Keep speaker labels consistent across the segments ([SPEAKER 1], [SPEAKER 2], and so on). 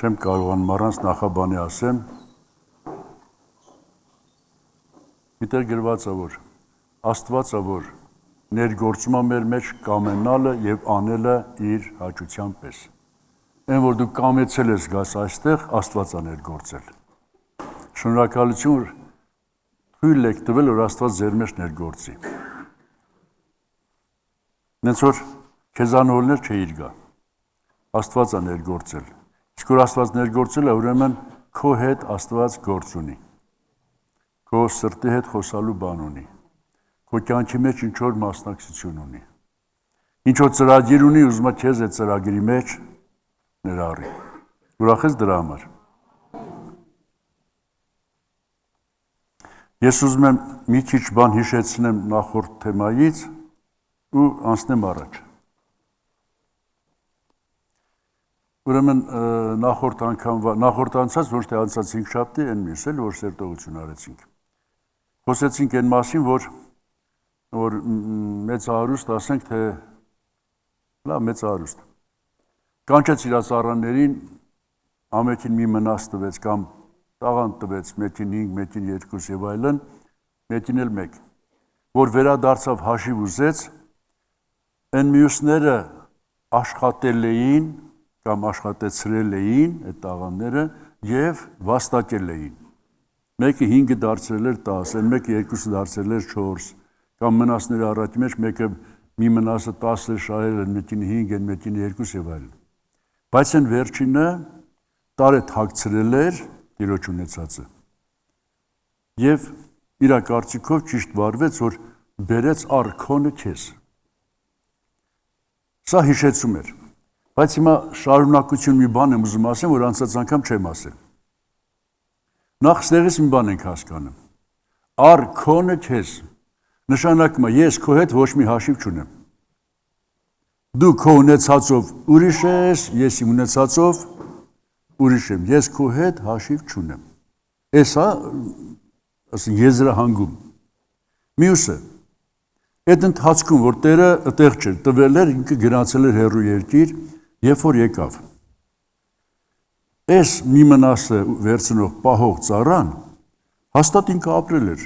[SPEAKER 1] Չեմ կարողանում առանց նախաբանի ասեմ, միտեղ գրված է, որ Աստվածը, որ ներգործում է մեր մեջ կամենալը եւ անելը իր հաճության պես։ Այն, որ դու կամեցել ես գաս այստեղ, Աստված է ներգործել։ Շնորհակալություն, որ թույլ եք տվել, որ Աստված ձեր մեջ ներգործի։ Նենց որ քեզանոլներ չէիր գա։ Աստված է ներգործել։ Իսկ որ Աստված ներգործել է, ուրեմն քո հետ Աստված գործ ունի։ Քո սրտի հետ խոսալու բան ունի։ Քո կյանքի մեջ ինչ-որ մասնակցություն ունի։ Ինչ-որ ծրագիր ունի, ուզում է քեզ այդ ծրագրի մեջ ներառի։ Ուրախ ես դրա համար։ Ես ուզում եմ մի քիչ բան հիշեցնեմ նախորդ թեմայից ու անցնեմ առաջ։ Ուրեմն նախորդ անցած, ոչ թե անցած 5 շաբթի, այն մյուս էլ, որ սերտողություն արեցինք։ Խոսեցինք այն մասին, որ մեծ հարուստ, ասենք, թե լավ մեծ հարուստ։ Կանչեց իր ծառաներին, ամենքին մի մնաց տվեց կամ տաղանդ տվեց, մեկին 5, մեկին 2 եւ այլն, մեկին էլ 1, որ վերադարձավ հաշիվ ուզեց, այն մյուսները աշխատել էին կամ աշխատեցրել էին այդ տաղանդները եւ վաստակել էին։ Մեկը 5 դարձրել էր 10, այն մեկը 2 դարձրել էր 4, կամ մնացները առաջի մեջ մեկը մի մնացը 10 շահել, այն մեկին 5, այն մեկին 2 եւ այլն։ Բայց այն վերջինը տարեթ հագցրել էր Տիրոջ ունեցածը։ Եվ իր կարծիքով ճիշտ վարվեց, որ բերեց արքոնը քեզ։ Սա հիշեցում էր։ Բայց հիմա շարունակություն մի բան եմ ուզում ասեմ, որ անցած անգամ չեմ ասել։ Նախ ստեղից մի բան ենք հասկանում։ Արքոնը քեզ նշանակում է ես քո հետ ոչ մի հաշիվ չունեմ։ Դու քո ունեցածով ուրիշ ես, ես իմ ունեցածով ուրիշ եմ, ես քո հետ հաշիվ չունեմ։ Էսա ասեն եզրահանգում։ Մյուսը այդ ընթացքում, որ Տերը այդտեղ չէր, տվել էր, ինքը գնացել էր հեռու երկիր, երբ որ եկավ։ Այս մի մնասը վերցնող պահող ծառան հաստատ ինքը ապրել էր,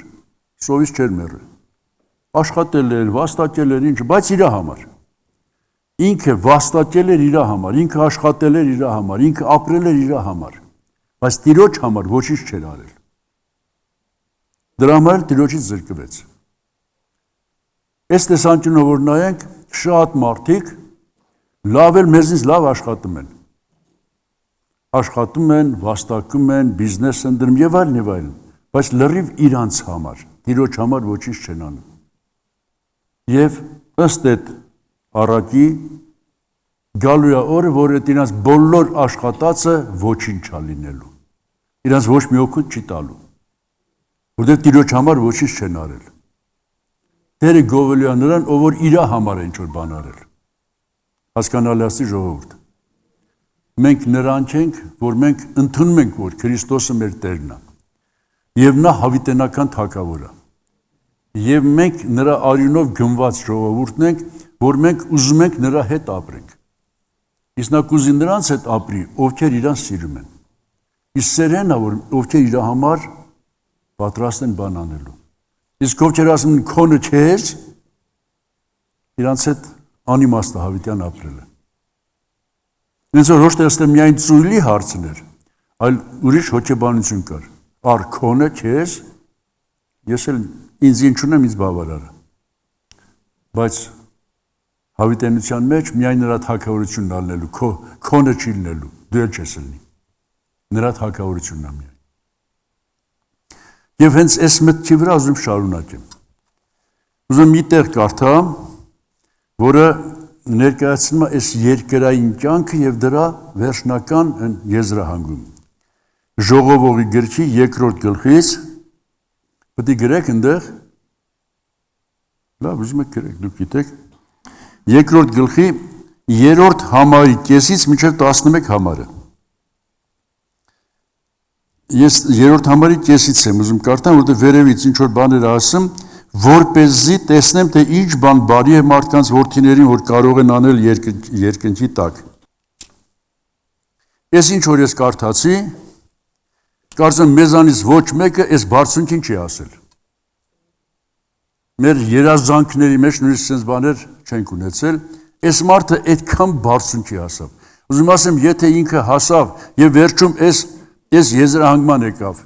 [SPEAKER 1] սովից չէր մեռել։ Աշխատել էր, վաստակել էր, ինչ, բայց իր համար։ Ինքը վաստակել էր իր համար, ինքը աշխատել էր իր համար, ինքը ապրել էր իր համար, բայց Տիրոջ համար ոչինչ չէր արել։ Դրա համար Տիրոջից զրկվեց։ Այս տեսանկյունով որ նայենք, շատ մարդիկ լավ էլ մեզնից լավ աշխատում են։ Աշխատում են, վաստակում են, բիզնես են դրում եւ այլն, բայց լրիվ իրանց համար, Տիրոջ համար ոչինչ չեն անում։ Եվ ըստ այդ առակի գալու է օրը, որ այդ իրանց բոլոր աշխատածը ոչինչ է լինելու։ Իրանց ոչ մի օգուտ չի տալու։ Որտեղ Տիրոջ համար ոչինչ չեն արել։ Տերը գովելու է նրան, ով որ իր համար է ինչ-որ բան արել։ Հասկանալի ասի ժողովուրդ։ Մենք նրանք ենք, որ մենք ընդունում ենք, որ Քրիստոսը մեր Տերն է։ Եվ նա հավիտենական թագավոր է։ Եվ մենք նրա արյունով գնված ժողովուրդն ենք, որ մենք ուզում ենք նրա հետ ապրենք։ Իսկ նա կուզի նրանց հետ ապրի, ովքեր իրան սիրում են։ Իսկ սերն է, որ ովքեր իր համար պատրաստ են բան անելու։ Իսկ ովքեր ասում են քոնը քեզ, իրանց հետ անիմաստ է հավիտյան ապրելը։ Ինձ որ ոչ թե ըստ միայն ծույլի հարցն էր, այլ ուրիշ հոգեբանություն կար։ Արքոնը քեզ, ես էլ ինձ ինչ ունեմ, ինձ բավարարը։ Բայց հավիտենության մեջ միայն նրա թագավորությունն ալնելու, քոնը չի լինելու, դու էլ չես լինի։ Նրա թագավորությունն է միայն։ Եվ հենց այս մտքի վրա ուզում շարունակեմ։ Ուզում մի տեղ կարդամ, որը ներկայացնում է այս երկրային կյանքը եւ դրա վերջնական եզրահանգում։ Ժողովողի գրքի 2-րդ գլխից պետք է գրեք այնտեղ։ Լավ, ուզում եք գրեք, դուք գիտեք։ 2-րդ գլխի 3-րդ համարի կեսից մինչև 11 համարը։ Ես 3-րդ համարի կեսից եմ ուզում կարդամ, որտեղ վերևից ինչ որ բաներ ասում, որպեսզի տեսնեմ, թե ինչ բան բարի է մարդկանց որդիներին, որ կարող են անել երկնքի տակ։ Ես ինչ որ ես կարդացի, կարծեմ մեզանից ոչ մեկը այս բարձունքին չի ասել։ Մեր երազանքների մեջ նույնիսկ sense բաներ չենք ունեցել, այս մարդը այդքան բարձունքի հասավ։ Ուզում ասեմ, եթե ինքը հասավ եւ վերջում այս եզրահանգման եկավ,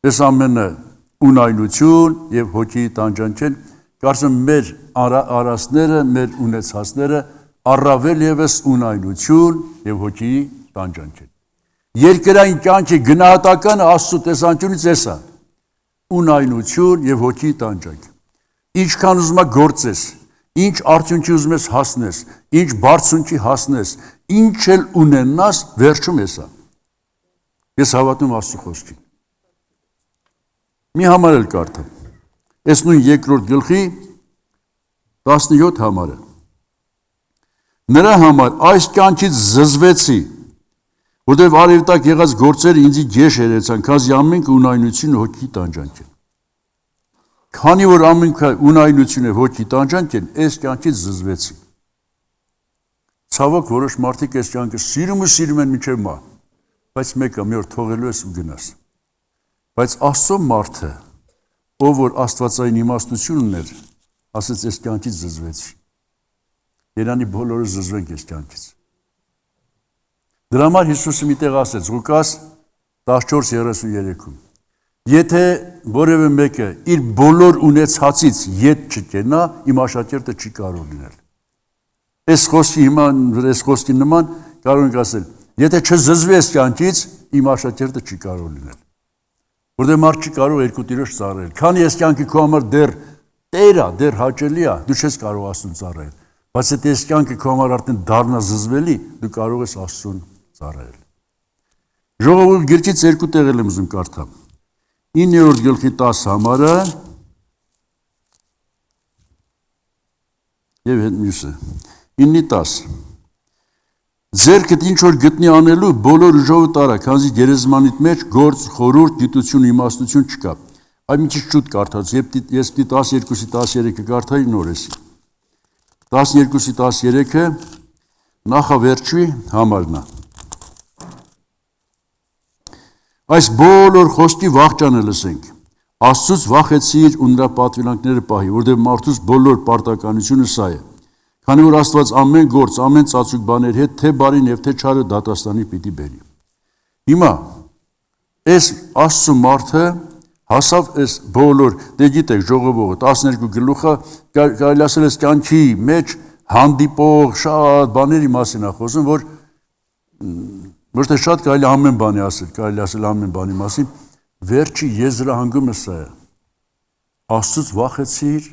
[SPEAKER 1] այս ամենը ունայնություն եւ հոգի տանջանք են, կարծեմ մեր արասները, մեր ունեցածները առավել եւս ունայնություն եւ հոգի տանջանք են։ Երկրային կյանքի գնահատականը Աստծո տեսանկյունից էսա. ունայնություն եւ հոգի տանջանք։ Ինչքան ուզում ես գործես, ինչ արդյունքի ուզում ես հասնես, ինչ բարձունքի հասնես, ինչ էլ ունենաս, վերջում էսա։ Ես հավատում Աստծո խոսքին։ Մի համար էլ կարդամ։ Այս նույն երկրորդ գլխի 17 համարը։ Նրա համար այս կյանքից զզվեցի, որտեղ արևտակ եղած գործերը ինձի գեշ երեցան, քանզի ամենքը ունայնություն հոգի տանջանք են։ Քանի որ ամենքը ունայնություն է հոգի տանջանք են, այս կյանքից զզվեցի։ Ցավոք որոշ մարդիկ այս կյանքը սիրում են մինչև մահ, բայց մեկը մի օր թողելու ես ու գնաս։ Բայց Աստծո մարդը, ով որ աստվածային իմաստություն ուներ, ասեց այս կյանքից զզվեցի։ Երանի բոլորը զզվենք այս կյանքից։ Դրա համար Հիսուսը մի տեղ ասեց Ղուկաս 14:33-ում. Եթե որևէ մեկը իր բոլոր ունեցածից ետ չկենա, իմ աշակերտը չի կարող լինել։ Այս խոսքի նման կարող ենք ասել, եթե չզզվի այս կյանքից, իմ աշակերտը չի կարող լինել։ Որտեղ մարդ չի կարող երկու տիրոջ ծառայել։ Քանի այս կյանքը քո համար դեռ տեր է, դեռ հաճելի է, դու չես կարող Աստծուն ծառայել։ Բայց եթե այս կյանքը քո համար արդեն դառնա զզվելի, դու կարող ես Աստծուն ծառայել։ Ժողովուրդ գրքից երկու տեղ եմ ուզում կարդամ։ 9-րդ գլխի 10 համարը եւ հետ մյուսը 9:10 Ձերքդ ինչ որ գտնի անելու բոլոր ուժով տարա, քանզի գերեզմանիդ մեջ գործ, խորհուրդ, գիտություն, իմաստություն չկա։ Այ մի քիչ շուտ կարդաց, ես պիտի 12:13-ը կարդայի նորեսի։ 12:13-ը նախավերջի համարն է։ Այս բոլոր խոսքի վախճանը լսենք։ Աստծուց վախեցիր ու նրա պատվիրանքները պահի, որտեղ մարդուց բոլոր պարտականությունը սա է։ Քանի որ Աստված ամեն գործ, ամեն ծածուկ բաներ հետ, թե բարին եւ թե չարը դատաստանի պիտի բերի։ Հիմա այս Աստծո մարդը հասավ այս բոլոր, դե գիտեք, ժողովողը 12 գլուխը կարելի ասել է կյանքի մեջ հանդիպող շատ բաների մասին է խոսում, որ ոչ թե շատ կարելի ամեն բանի ասել, կարելի ասել ամեն բանի մասին, վերջի եզրահանգումը սա է։ Աստծուց վախեցիր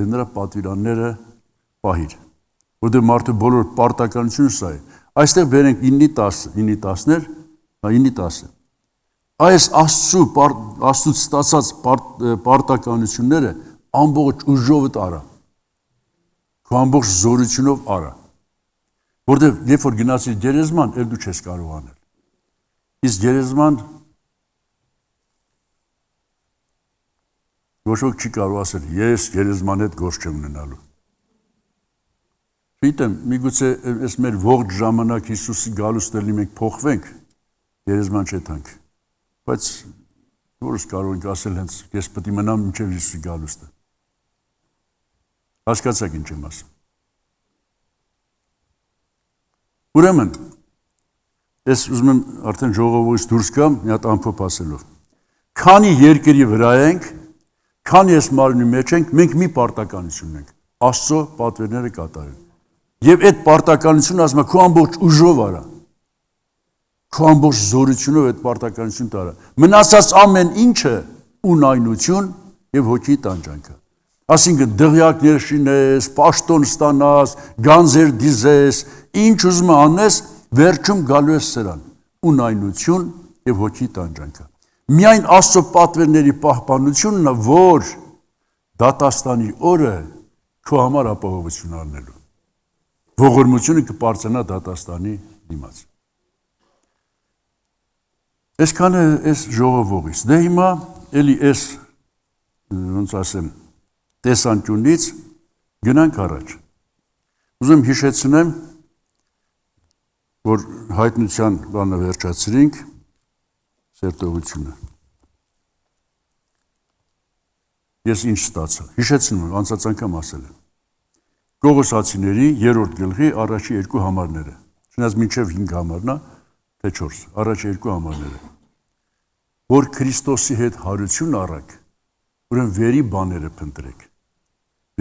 [SPEAKER 1] եւ նրա պատվիրանները պահիր, որտեղ մարդու բոլոր պարտականությունը սա է։ Այստեղ բերենք 9:10-ներ, 9:10-ը։ Այս Աստծուց ստացած պարտականությունները ամբողջ ուժովդ արա, քո ամբողջ զորությունով արա, որտեղ երբ որ գնացիր գերեզման, էլ դու չես կարող անել։ Իսկ գերեզման ոչ ոք չի կարող ասել, ես գերեզման հետ գործ չեմ ունենալու։ Գիտեմ, միգուցե այս մեր ողջ ժամանակ Հիսուսի գալուստը մենք փոխվենք, գերեզման չեթանք, բայց որս կարող ենք ասել հենց ես պետք է մնամ մինչև Հիսուսի գալուստը։ Հասկացաք ինչ եմ ասում։ Ուրեմն, ես ուզում եմ արդեն ժողովուրդից դուրս գամ մի հատ ամփոփ ասելով։ Քանի երկրի վրա ենք, քանի այս մարմնի մեջ ենք, մենք մի պարտականություն ունենք՝ Աստծո պատվերները կատարել։ Եվ այդ պարտականությունը ասում է քո ամբողջ ուժով արա, քո ամբողջ զորությունով այդ պարտականություն տարա։ Մնացած ամեն ինչը ունայնություն եւ հոգի տանջանք է։ Այսինքն դղյակներ շինես, պաշտոն ստանաս, գանձեր դիզես, ինչ ուզում անես, վերջում գալու է սրան, ունայնություն եւ հոգի տանջանք է։ Միայն Աստծո պատվերների պահպանությունն է, որ դատաստանի օրը քո համար ապահովություն առնելու։ Ողորմությունը կպարծենա դատաստանի դիմաց։ Այսքանը այս ժողովողից։ Դե հիմա էլի այս ոնց ասեմ տեսանկյունից գնանք առաջ։ Ուզում հիշեցնեմ որ հայտնության բանը վերջացրինք, սերտողությունը։ Ես ինչ ստացա։ Հիշեցնում եմ, անցած անգամ ասել եմ։ Կողոսացիների 3-րդ գլխի առաջի 2 համարները։ Չնայած մինչև 5 համարն է, թե 4, առաջի 2 համարները։ Որ Քրիստոսի հետ հարություն առաք, ուրեմն վերի բաները փնտրեք։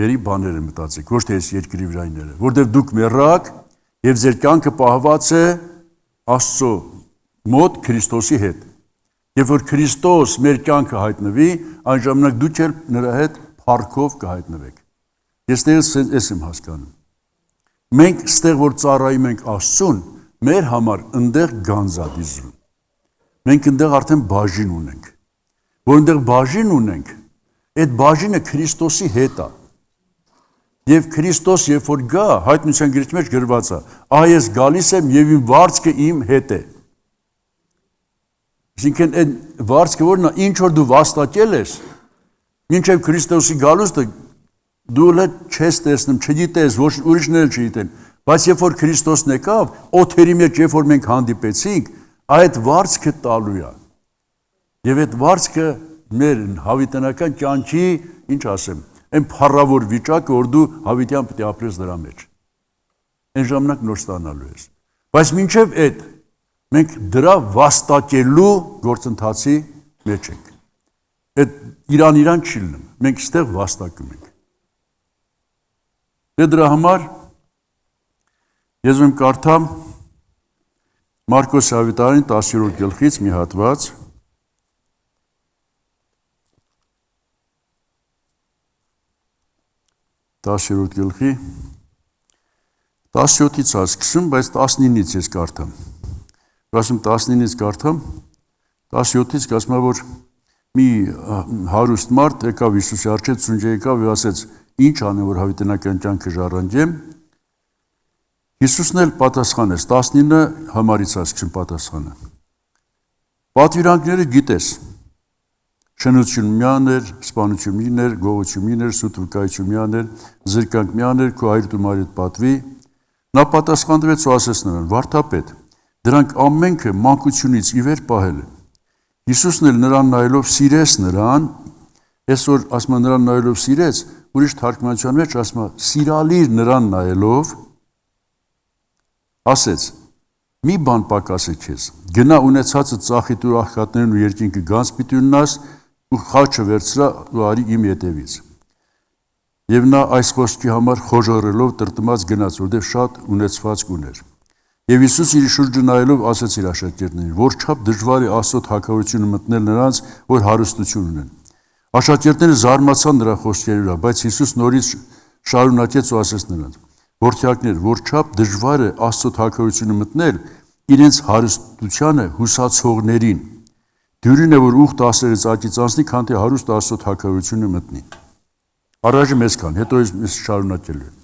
[SPEAKER 1] Վերի բաները մտածեք, ոչ թե այս երկրի վրայինները, որտեղ դուք մեռաք եւ ձեր կյանքը պահված է Աստծո մոտ Քրիստոսի հետ։ Եվ որ Քրիստոս մեր կյանքը հայտնվի, այն ժամանակ դուք էլ նրա հետ փառքով կհայտնվեք։ Ես դեռ ես եմ հասկանում։ Մենք ստեղ որ ծառայում ենք Աստծուն, մեր համար ընդեղ գանձադիզում։ Մենք ընդեղ արդեն բաժին ունենք։ Որ ընդեղ բաժին ունենք, այդ բաժինը Քրիստոսի հետ է։ Եվ Քրիստոս երբ որ գա, հայտնության գրքի մեջ գրված է. «Ահա ես գալիս եմ եւ իմ վարձքը իմ հետ է»։ Այսինքն այդ վարձքը որն է, ինչ որ դու վաստակել ես, մինչև Քրիստոսի գալուստը դու էլ չես տեսնում, չգիտես, ոչ ուրիշները չգիտեն, բայց երբ որ Քրիստոսն եկավ, օթերի մեջ երբ որ մենք հանդիպեցինք, այդ վարձքը տալու է։ Եվ այդ վարձքը մեր հավիտենական կյանքի, ինչ ասեմ, այն փառավոր վիճակը, որ դու հավիտյան պետք է ապրես դրա մեջ։ Այն ժամանակ նոր ստանալու ես։ Բայց մինչև այդ մենք դրա վաստակելու գործընթացի մեջ ենք։ Այդ իրան չի լինում, մենք ստեղ վաստակում ենք։ Դե դրա համար ես ում կարդամ Մարկոս Ավետարանի 10-րդ գլխից մի հատված, 10-րդ գլխի 17-ից սկսում, բայց 19-ից ես կարդամ։ Ասում 19-ից կարդամ, 17-ից ասում որ մի հարուստ մարդ եկավ Հիսուսի առջև, ցունջ եկավ եւ ասեց. «Ինչ անեմ, որ հավիտենական կյանքը ժառանգեմ»։ Հիսուսն էլ պատասխանեց, 19 համարից սկսում պատասխանը։ Պատվիրանքները գիտես. շնություն միաներ, սպանություն միներ, գողություն միներ, սուտ վկայություն միաներ, զրկանք միաներ, քո հայրդ ու մայրդ պատվի։ Նա պատասխանվեց ու ասեց նրան. «Վարդապետ, դրանք ամենքը մանկությունից ի վեր պահել է»։ Հիսուսն էլ նրան նայելով սիրեց նրան, այսօր ասում նրան նայելով սիրեց, ուրիշ թարգմանության մեջ ասում սիրալիր նրան նայելով, ասեց. «Մի բան պակաս է քեզ, գնա ունեցածը ծախի տուր աղքատներին ու երկինքը գանձ պիտի ունենաս ու խաչը վերցրա ու արի իմ ետևից»։ Եվ նա այս խոսքի համար խոժոռելով տրտմած գնաց, որտեղ շատ ունեցվածք ուներ։ Եվ Հիսուս իր շուրջը նայելով ասեց իր աշակերտներին. «Որչափ դժվար է Աստծո թագավորությունը մտնել նրանց, որ հարստություն ունեն»։ Աշակերտները զարմացան նրա խոսքերի վրա, բայց Հիսուս նորից շարունակեց ու ասեց նրանց. «Որդյակներ, որչափ դժվար է Աստծո թագավորությունը մտնել իրենց հարստությանը հուսացողներին։ Դյուրին է, որ ուխտ ասերից ակից անցնի, քան թե հարուստ Աստծո թագավորությունը մտնի»։ Առաջը այսքան, հետո ես շարունակելու եմ։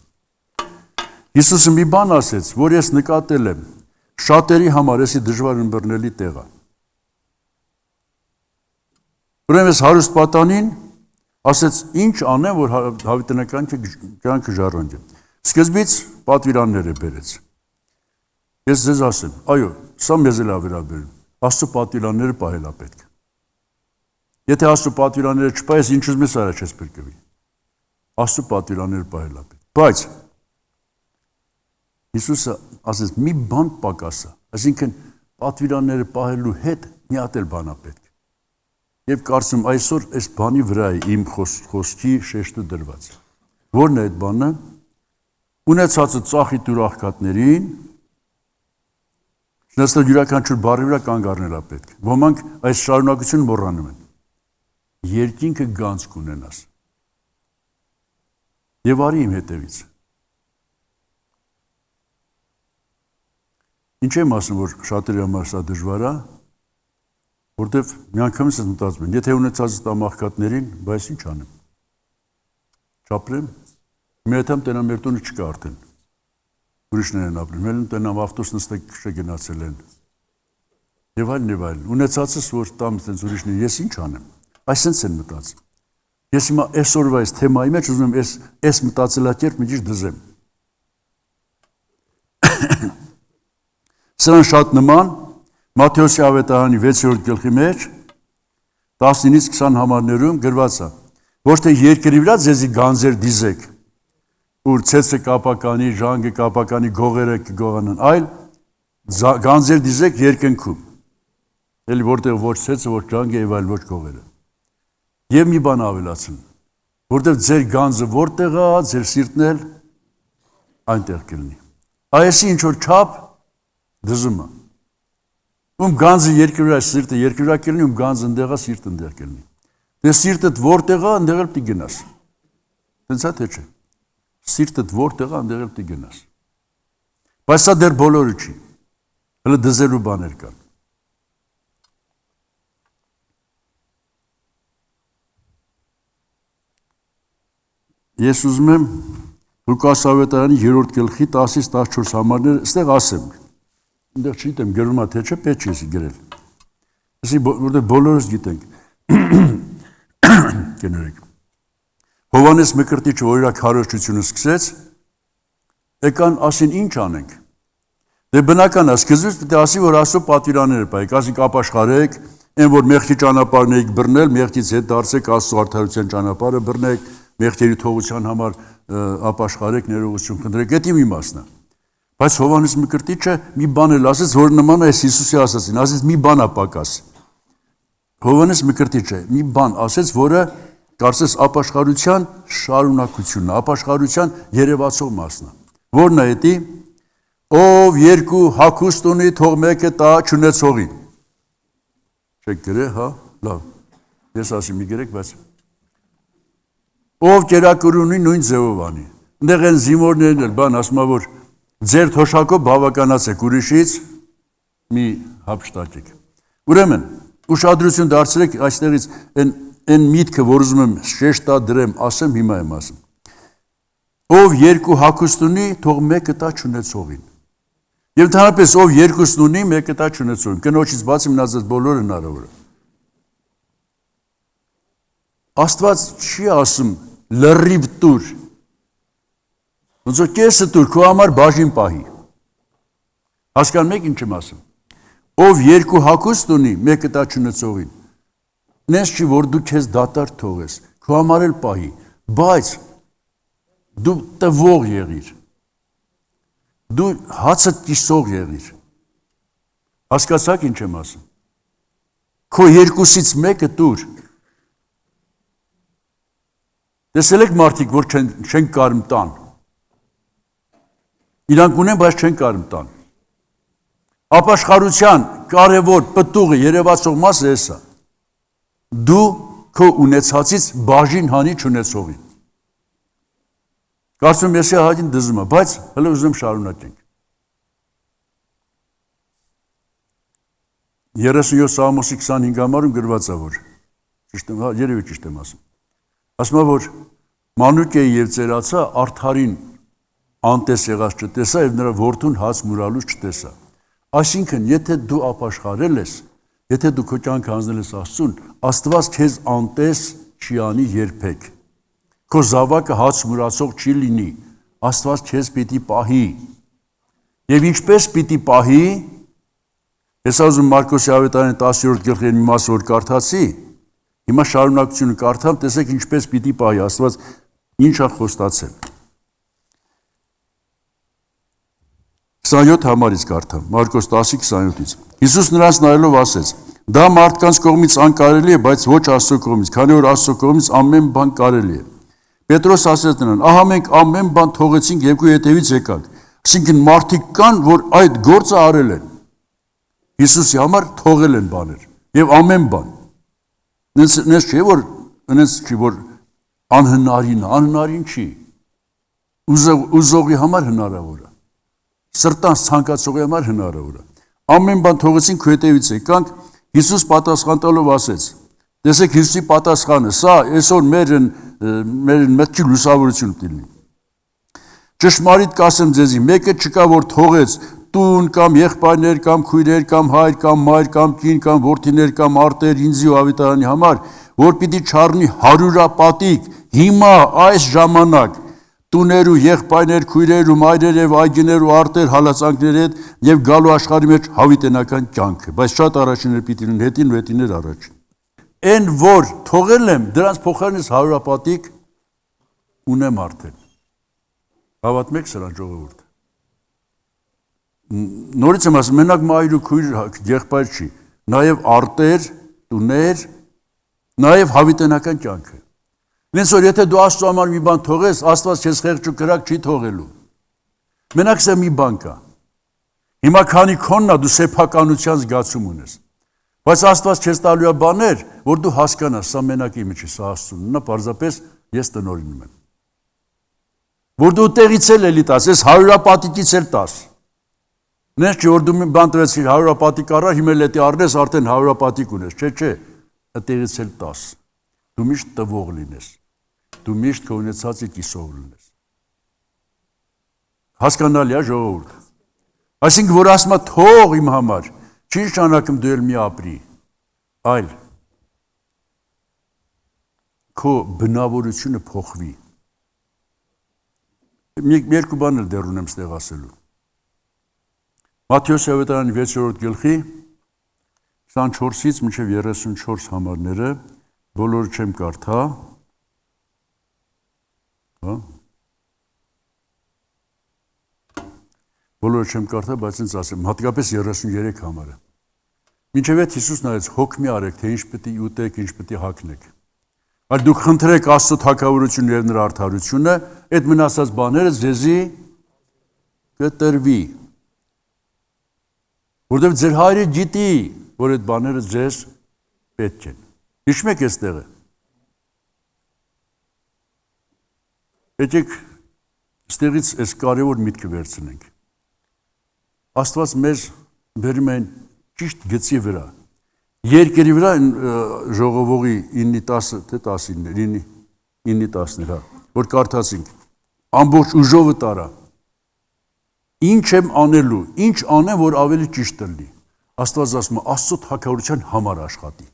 [SPEAKER 1] Հիսուսը մի բան ասեց, որ ես նկատել եմ, շատերի համար էսի դժվար ըմբռնելի տեղ է։ Ուրեմն ես հարուստ պատանին ասեց, ինչ անեմ, որ հավիտենական կյանքը ժառանգեմ։ Սկզբից պատվիրանները բերեց։ Ես ձեզ ասեմ, այո, սա մեզ էլ վերաբերում։ Աստծո պատվիրանները պահել է պետք։ Եթե Աստծո պատվիրանները չպահես, ինչ ուզում ես առաջ ես փրկվի։ Աստծո պատվիրանները պահել է պետք։ Բայց Հիսուսը ասեց, մի բան պակաս է, այսինքն պատվիրանները պահելու հետ մի հատ էլ բան է պետք։ Եվ կարծում այսօր այս բանի վրա է իմ խոսքի շեշտը դրված։ Որն է այդ բանը։ Ունեցածը ծախի տուր աղքատներին, նստել յուրաքանչյուր բառի վրա կանգ առնել է պետք։ Ոմանք այս շարունակությունը մոռանում են։ Երկինքը գանձ կունենաս։ Եվ արի իմ հետևից։ Ինչ եմ ասում, որ շատերի համար սա դժվար է, որտեվ միանգամից ես մտածում եմ, եթե ունեցածս տամ աղքատներին, բայց ինչ անեմ։ Չապրեմ։ Մի անգամ տենամ մեր տունը չկա արդեն։ Ուրիշներ են ապրում, ելն տենամ ավտոս նստեք չգնացել են։ Եվ այլն։ Ունեցածս, որ տամ տենց ուրիշներ, ես ինչ անեմ։ Այսպես են մտածում։ Ես հիմա այսօրվա այս թեմայի մեջ ուզում եմ այս մտածելակերպ մի քիչ դզեմ։ Սրան շատ նման Մատթեոսի ավետարանի 6-րդ գլխի մեջ 19-ից 20 համարներում գրված է, ոչ թե երկրի վրա ձեզի գանձեր դիզեք, ուր ցեցը կապականի, ժանգը կապականի, գողերը կգողանան, այլ գանձեր դիզեք երկնքում։ Էլի որտեղ ոչ ցեցը, ոչ ժանգը եւ այլ ոչ գողերը։ Եվ մի բան ավելացն, որտեղ ձեր գանձը որտեղ է, ձեր սիրտն էլ այնտեղ կլինի։ Այսի ինչ որ չափ դզում է։ Ում գանձը երկրի վրա, սիրտը երկրի վրա կլինի, ում գանձը ընդեղ է, սիրտը ընդեղ կլինի։ Դե սիրտդ որտեղ է, ընդեղ էլ պիտի գնաս։ Տենց է թե չէ։ Սիրտդ որտեղ է, ընդեղ էլ պիտի գնաս։ Բայց սա դեռ բոլորը չի։ Հələ դզելու բաներ կան։ Ես ուզում եմ Լուկաս ավետարանի 3-րդ գլխի 10-ից 14 համարները ստեղ ասեմ։ Այնտեղ չգիտեմ գրում է թե չէ, պետք չի գրել։ Ասի որտեղ բոլորս գիտենք։ Կներեք։ Հովանես Մկրտիչը որ իր քարոզչությունը սկսեց, եկան ասին ինչ անենք։ Դե բնական է, սկզբից պետք է ասի, որ Աստծո պատվիրանները պայք, ասիկ ապաշխարեք, այն որ մեղքի ճանապարհն եք բռնել, մեղքից հետ դարձեք Աստծո արդարության ճանապարհը բռնեք, մեղքերի թողության համար ապաշխարեք, ներողություն խնդրեք, դա իմ իմաստն է։ Բայց Հովանես Մկրտիչը մի բան էլ ասեց, որ նման է Հիսուսի ասածին, ասեց մի բան է պակաս։ Հովանես Մկրտիչը մի բան ասեց, որը կարծես ապաշխարության շարունակությունն է, ապաշխարության երևացող մասն է։ Որն է դա։ Ով երկու հագուստ ունի, թող մեկը տա չունեցողին։ Չեք գրել, հա, լավ։ Ես ասի մի գրեք, բայց ով կերակուր ունի նույն ձևով անի։ Այնտեղ են զինվորներն էլ բան ասում որ ձեր թոշակով բավականացեք ուրիշից մի հափշտակեք։ Ուրեմն ուշադրություն դարձրեք այստեղից այն միտքը, որ ուզում եմ շեշտա դրեմ, ասեմ, հիմա եմ ասում։ Ով երկու հագուստ ունի, թող մեկը տա չունեցողին։ Եվ ընդհանրապես ով երկուսն ունի, մեկը տա չունեցողին։ Կնոջից բացի մնացած բոլորը հնարավոր է։ Աստված չի ասում լրիվ տուր։ Ոնց որ կեսը տուր, քո համար բաժին պահի։ Հասկանում եք ինչ եմ ասում։ Ով երկու հագուստ ունի, մեկը տա չունեցողին։ Նենց չի, որ դու քեզ դատարկ թողես, քո համար էլ պահի, բայց դու տվող եղիր։ Դու հացը կիսող եղիր։ Հասկացաք ինչ եմ ասում։ Քո երկուսից մեկը տուր։ Տեսել եք մարդիկ, որ չեն կարում տան։ Իրանք ունեն, բայց չեն կարում տան։ Ապաշխարության կարևոր պտուղը երևացող մասը էսա։ Դու քո ունեցածից բաժին հանի չունեցողին։ Կարծում ես հաջին դզում է, բայց հələ ուզում շարունակենք։ 37 Սաղմոսի 25 համարում գրված է որ ճիշտ եմ, երևի ճիշտ եմ ասում։ Ասում է որ Մանուկեի եւ ծերացա արդարին անտես եղած չտեսա եւ նրա որդուն հաց մուրալուց չտեսա։ Այսինքն, եթե դու ապաշխարել ես, եթե դու քո կյանքը հանձնել ես Աստծուն, Աստված քեզ անտես չի անի երբեք։ Քո զավակը հաց մուրացող չի լինի, Աստված քեզ պիտի պահի։ Եվ ինչպես պիտի պահի, ես ասում Մարկոսի ավետարանի 10-րդ գլխի մի մասը որ կարդացի, հիմա շարունակությունը կարդամ, տեսեք ինչպես պիտի պահի, Աստված ինչ է խոստացել։ 27 համարից կարդամ, Մարկոս 10:27-ից։ Հիսուս նրանց նայելով ասեց. դա մարդկանց կողմից անկարելի է, բայց ոչ Աստծո կողմից, քանի որ Աստծո կողմից ամեն բան կարելի է։ Պետրոս ասեց նրան. ահա մենք ամեն բան թողեցինք եւ քո հետևից եկանք։ Այսինքն մարդիկ կան, որ այդ գործը արել են։ Հիսուսի համար թողել են բաներ եւ ամեն բան։ Նենց չի որ անհնարին չի։ Ուզողի համար հնարավոր է։ Սրտանց ցանկացողի համար հնարավոր է։ Ամեն բան թողեցին քո հետևից եկանք, Հիսուս պատասխան տալով ասեց. տեսեք Հիսուսի պատասխանը, սա այսօր մեր մտքի լուսավորություն դինի։ Ճշմարիտ կասեմ ձեզի, մեկը չկա որ թողեց տուն կամ եղբայրներ կամ քույրեր կամ հայր կամ մայր կամ կին կամ որդիներ կամ արտեր ինձի ու ավետարանի համար, որ պիտի չառնի 100-ապատիկ հիմա այս ժամանակ տուներ ու եղբայրներ, քույրեր ու մայրեր եւ այգիներ ու արտեր հալածանքներ հետ եւ գալու աշխարհի մեջ հավիտենական կյանքը, բայց շատ առաջիններ պիտի լինեն, հետին ու հետիներ առաջ։ Այն որ թողել եմ, դրանց փոխարենս հարյուրապատիկ ունեմ արդեն։ Հավատում եք սրան ժողովուրդ։ Նորից եմ ասում, մենակ մայր ու քույր եղբայր չի, նաեւ արտեր, տուներ, նաեւ հավիտենական կյանքը։ Նենց որ եթե դու Աստծո համար մի բան թողես, Աստված քեզ խեղճ ու կրակ չի թողելու։ Մենակ սա մի բան կա։ Հիմա քանի քոնն է դու սեփականության զգացում ունես։ Բայց Աստված քեզ տալու է բաներ, որ դու հասկանաս, սա մենակ իմը չի, սա Աստծուն, նա պարզապես ես տնօրինում եմ։ Որ դու տեղից էլ էլի տաս, ես հարյուրապատիկից էլ տաս։ Նենց չի որ դու մի բան տվեցիր հարյուրապատիկ առա, հիմա էլ էտի առնես, արդեն հարյուրապատիկ ունես, չէ, այդտեղից էլ տաս։ Դու միշտ տվող լինես։ Դու միշտ քո ունեցածի կիսող լինես։ Հասկանալի է ժողովուրդ։ Այսինքն որ ասում է թող իմ համար, չի նշանակում դու էլ մի ապրի, այլ քո բնավորությունը փոխվի։ Երկու բան էլ դեռ ունեմ ստեղ ասելու։ Մատթեոս ավետարանի 6-րդ գլխի 24-ից մինչև 34 համարները բոլորը չեմ կարդա, բոլորը չեմ կարդա, բայց ինձ ասեմ, հատկապես 33 համարը։ Մինչև այդ Հիսուս նայեց, հոգ մի արեք, թե ինչ պիտի ուտեք, ինչ պիտի հագնեք։ Այլ դուք խնդրեք Աստծո թագավորությունը եւ նրա արդարությունը, այդ մնացած բաները ձեզի կտրվի։ Որտեղ ձեր հայրը գիտի, որ այդ բաները ձեզ պետք են։ Հիշում եք այստեղը։ Եկեք այստեղից այս կարևոր միտքը վերցնենք։ Աստված մեզ բերում են ճիշտ գծի վրա։ Երկրի վրա ժողովողի 9-10 թե 9-10-ներ, որ կարդացինք, ամբողջ ուժովը տարա։ Ինչ եմ անելու, ինչ անեմ, որ ավելի ճիշտ լինի։ Աստված ասում է, Աստծո թագավորության համար աշխատի։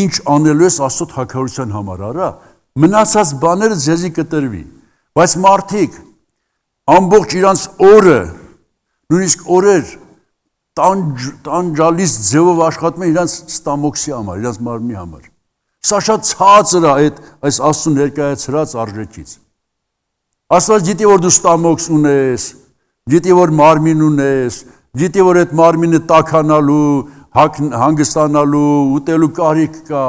[SPEAKER 1] Ինչ անելու ես Աստծո թագավորության համար արա, մնացած բաները ձեզի կտրվի։ Բայց մարդիկ ամբողջ իրանց օրը, նույնիսկ օրեր տանջալից ձևով աշխատում են իրանց ստամոքսի համար, իրանց մարմնի համար։ Սա շատ ցածր է այս Աստծո ներկայացրած արժեքից։ Աստված գիտի, որ դու ստամոքս ունես, գիտի, որ մարմին ունես, գիտի, որ այդ մարմինը տաքանալու, հանգստանալու, ուտելու կարիք կա,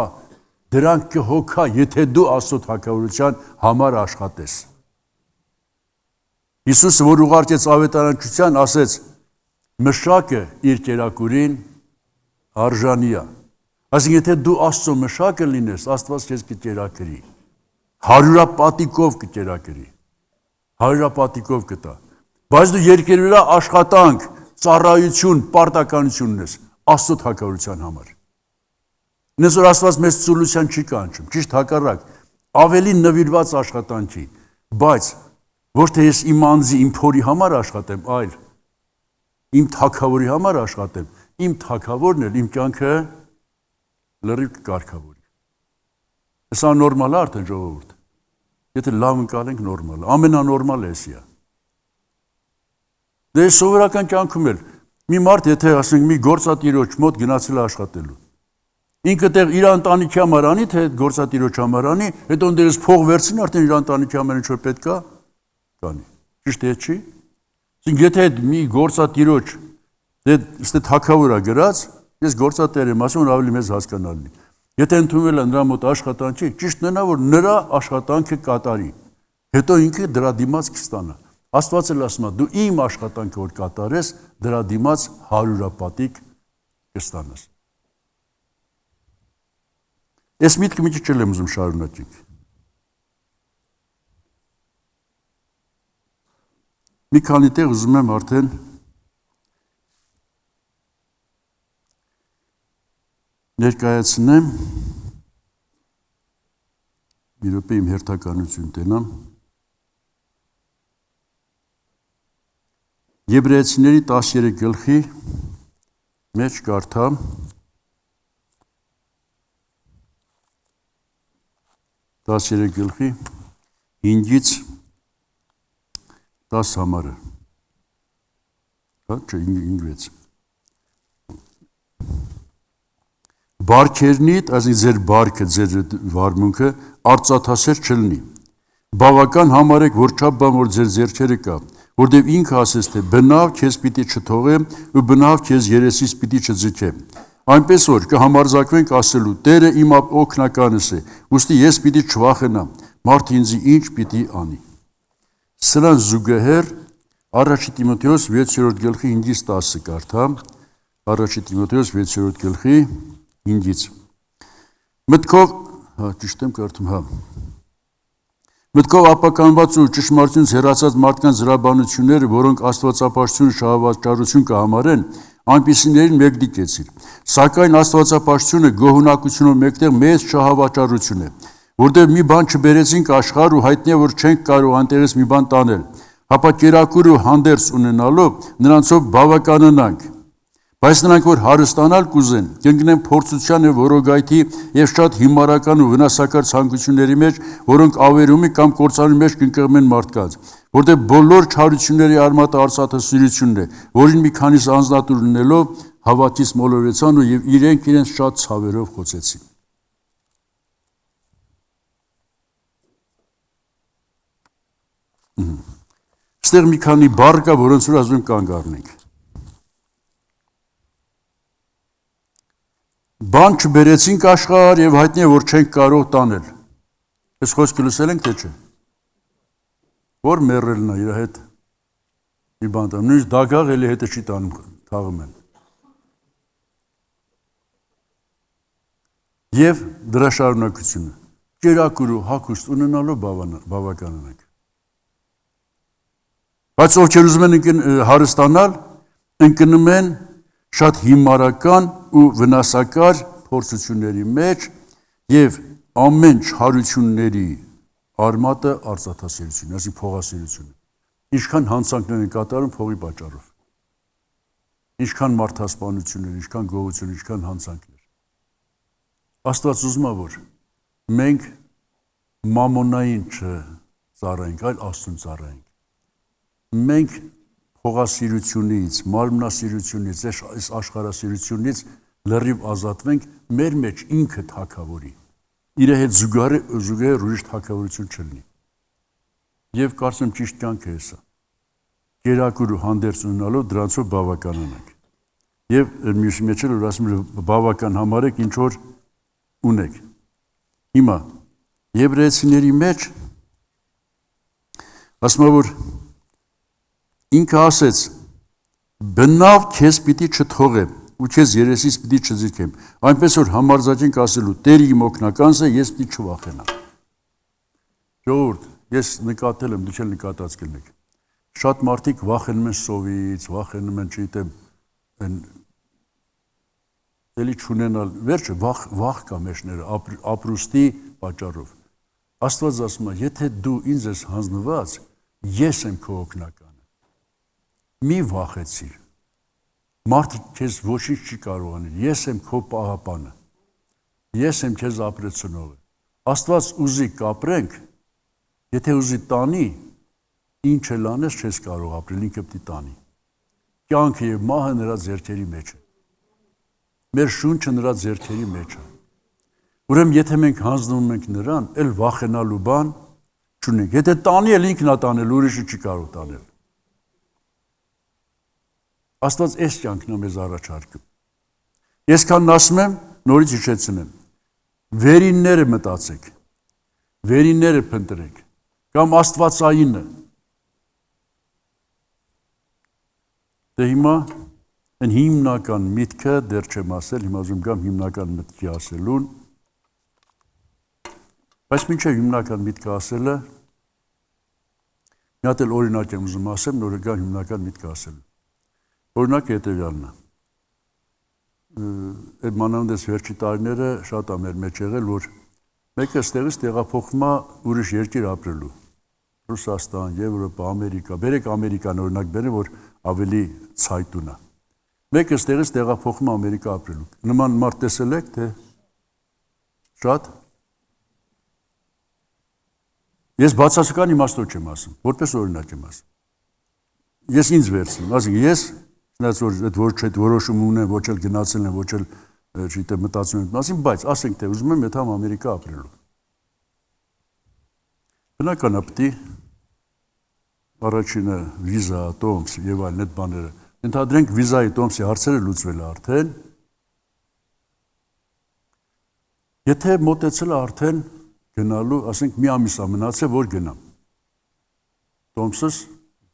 [SPEAKER 1] դրանք կհոգա, եթե դու Աստծո թագավորության համար աշխատես։ Հիսուսը, որ ուղարկեց ավետարանչության, ասեց, մշակը իր կերակուրին արժանի է։ Այսինքն, եթե դու Աստծո մշակը լինես, Աստված քեզ կկերակրի, հարյուրապատիկով կկերակրի, հարյուրապատիկով կտա։ Բայց դու երկրի վրա աշխատանք, ծառայություն, պարտականություն ունես Աստծո թագավորության համար։ Նենց որ Աստված մեզ ծուլության չի կանչում, ճիշտ հակառակ, ավելի նվիրված աշխատանքի, բայց ոչ թե ես իմ անձի, իմ փորի համար աշխատեմ, այլ իմ թագավորի համար աշխատեմ, իմ թագավորն էլ իմ կյանքը լրիվ կարգավորի։ Սա նորմալ է արդեն ժողովուրդ։ Եթե լավ ընկալենք նորմալ է, ամենանորմալը էսի է։ Դե սովորական կյանքում էլ մի մարդ, եթե ասենք մի գործատիրոջ մոտ գնացել է աշխատելու, ինքը տեղ իր ընտանիքի համար անի, թե գործատիրոջ համար անի, հետո ընդերս փող վերցնի, արդեն իր ընտանիքի համար ինչ որ պետք է կանի։ Ճիշտ է, չի։ Եթե մի գործատիրոջ դե թագավոր է գրած, ես գործատեր եմ ասում, որ ավելի մեզ հասկանալի։ Եթե ընդունվել է նրա մոտ աշխատանքի, ճիշտ նրա, որ նրա աշխատանքը կատարի, հետո ինքը դրա դիմաց կստանա։ Աստված էլ ասում է, դու իմ աշխատանքը որ կատարես, դրա դիմաց հարյուրապատիկ կստանաս։ Ես միտքը մի քիչ եմ ուզում շարունակենք։ Մի քանի տեղ ուզում եմ արդեն ներկայացնեմ, մի րոպե իմ հերթականություն տենամ, Եբրայեցիների 13 գլխի մեջ կարդամ 13 գլխի 5-ից 10 համարը։ Հա, չէ, 5-6։ Բարքերնիդ, այսինքն ձեր բարքը, ձեր վարմունքը արծաթասեր չլինի։ Բավական համարեք, որ չափ բան, որ ձեր ձեռքերը կա, որտեղ ինքը ասես, թե բնավ քեզ պիտի չթողեմ ու բնավ քեզ երեսից պիտի չձգեմ։ Այնպես որ կհամարձակվենք ասելու, Տերը իմ օգնականս է, ուստի ես պիտի չվախենամ, մարդը ինձ ինչ պիտի անի։ Սրան զուգահեռ Առաջի Տիմոթեոս 6-րդ գլխի 5-ից 10-ը կարդամ, Առաջի Տիմոթեոս 6-րդ գլխի 5-ից։ Մտքով, ճիշտ եմ կարդում, Մտքով ապականված ու ճշմարտությունից հեռացած մարդկանց զրաբանությունները, որոնք աստվածապաշտությունը շահավաճառություն կհամարեն, այնպիսիներին մեկնիկեցիր։ Սակայն աստվածապաշտությունը գոհունակությունով մեկտեղ մեծ շահավաճառություն է, որտեղ մի բան չբերեցինք աշխարհ ու հայտնի է, որ չենք կարող անտեղից մի բան տանել, հապա կերակուր ու հանդերձ ունենալով նրանցով բավականանանք։ Բայց նրանք, որ հարստանալ կուզեն, կընկնեն փորձության և որոգայթի և շատ հիմարական ու վնասակար ցանկությունների մեջ, որոնք ավերումի կամ կործանումի մեջ կընկղմեն մարդկանց, որտեղ բոլոր չարությունների արմատը արծաթասիրությունն է, որին մի քանիսը անձնատուր լինելով հավատից մոլորեցան ու իրենք իրենց շատ ցավերով խոցեցին։ Ստեղ մի քանի բառ կա, որոնց վրա ուզում կանգ առնենք։ Բան չբերեցինք աշխարհ և հայտնի է, որ չենք կարող տանել։ Այս խոսքը լսել ենք, թե չէ։ Որ մեռելն է իր հետ մի բան տանում, նույնիսկ դագաղ էլի հետը չի տանում, թաղում են։ Եվ դրա շարունակությունը, կերակուր ու հագուստ ունենալով բավականանանք։ Բայց ովքեր ուզում են հարստանալ, ընկնում են շատ հիմարական ու վնասակար փորձությունների մեջ և ամեն չարությունների արմատը արծաթասիրություն, այսինքն փողասիրություն։ Ինչքան հանցանքներ են կատարում փողի պատճառով։ Ինչքան մարդասպանություններ, ինչքան գողություն, ինչքան հանցանքներ։ Աստված ուզում է, որ մենք մամոնային չծառայենք, այլ Աստծուն ծառայենք։ Մենք փողասիրությունից, մարմնասիրությունից, այս աշխարհասիրությունից լրիվ ազատվենք, մեր մեջ ինքը թագավորի։ Իր հետ զուգահեռ ուրիշ թագավորություն չլինի։ Եվ կարծեմ ճիշտ կյանքը է սա։ Կերակուր ու հանդերձ ունենալով դրանցով բավականանանք։ Եվ մյուսի մեջ էլ որ ասում եմ բավական համարեք ինչ որ ունեք։ Հիմա Եբրայեցիների մեջ ասում է որ ինքը ասեց բնավ քեզ պիտի չթողեմ ու քեզ երեսից պիտի չձգեմ, այնպես որ համարձակենք ասելու Տեր իմ օգնականս է, ես պիտի չվախենամ։ Ժողովուրդ, ես նկատել եմ, դուք էլ նկատած կլինեք։ Շատ մարդիկ վախենում են սովից, վախենում են, չգիտեմ, էլի չունենալ, վերջը վախ կա մեջները, ապրուստի պատճառով։ Աստված ասում է, եթե դու ինձ ես հանձնված, ես եմ քո օգնականը։ Մի վախեցիր։ Մարդը քեզ ոչինչ չի կարող անել, ես եմ քո պահապանը, ես եմ քեզ ապրեցնողը։ Աստված ուզի կապրենք, եթե ուզի տանի, ինչ էլ անես չես կարող ապրել, ինքը պիտի տանի։ Կյանքը և մահը նրա ձեռքերի մեջ է։ Մեր շունչը նրա ձեռքերի մեջ է։ Ուրեմն եթե մենք հանձնվում ենք նրան, էլ վախենալու բան չունենք։ Եթե տանի էլ ինքն է տանել, ուրիշը չի կարող տանել։ Աստված այս կյանքն է մեզ առաջարկում։ Ես քան ասում եմ, նորից հիշեցնեմ։ Վերինները մտածեք, վերինները փնտրեք, կամ աստվածայինը։ Դե հիմա այն հիմնական միտքը դեռ չեմ ասել, հիմա ուզում գամ հիմնական միտքի ասելուն, բայց մինչև հիմնական միտքը ասելը, մի հատ էլ օրինակ եմ ուզում ասեմ, նոր գամ հիմնական միտքը ասելուն։ Օրինակը հետևյալն է։ Այդ մանավանդ վերջի տարիները շատ է մեր մեջ եղել, որ մեկը ստեղից տեղափոխվում է ուրիշ երկիր ապրելու։ Ռուսաստան, Եվրոպա, Ամերիկա, բերեք Ամերիկան օրինակ բերեմ, որ ավելի ցայտուն է։ Մեկը ստեղից տեղափոխվում է Ամերիկա ապրելու։ Նման մարդ տեսել եք, թե շատ։ Ես բացասական իմաստով չեմ ասում, որպես օրինակ եմ ասում։ Ես ինձ վերցնում, ասենք ես չնայած որ այդ որոշում ունեմ, ոչ էլ գնացել եմ, ոչ էլ չգիտեմ մտածում եմ մասին, բայց ասենք թե ուզում եմ եթամ Ամերիկա ապրելու։ Բնական է պիտի առաջինը վիզա, տոմս եւ այլն այդ բաները։ Ընդհանրենք վիզայի տոմսի հարցերը լուծվել է արդեն։ Եթե մոտեցել է արդեն գնալու, ասենք մի ամիս է մնացել, որ գնամ։ Տոմսս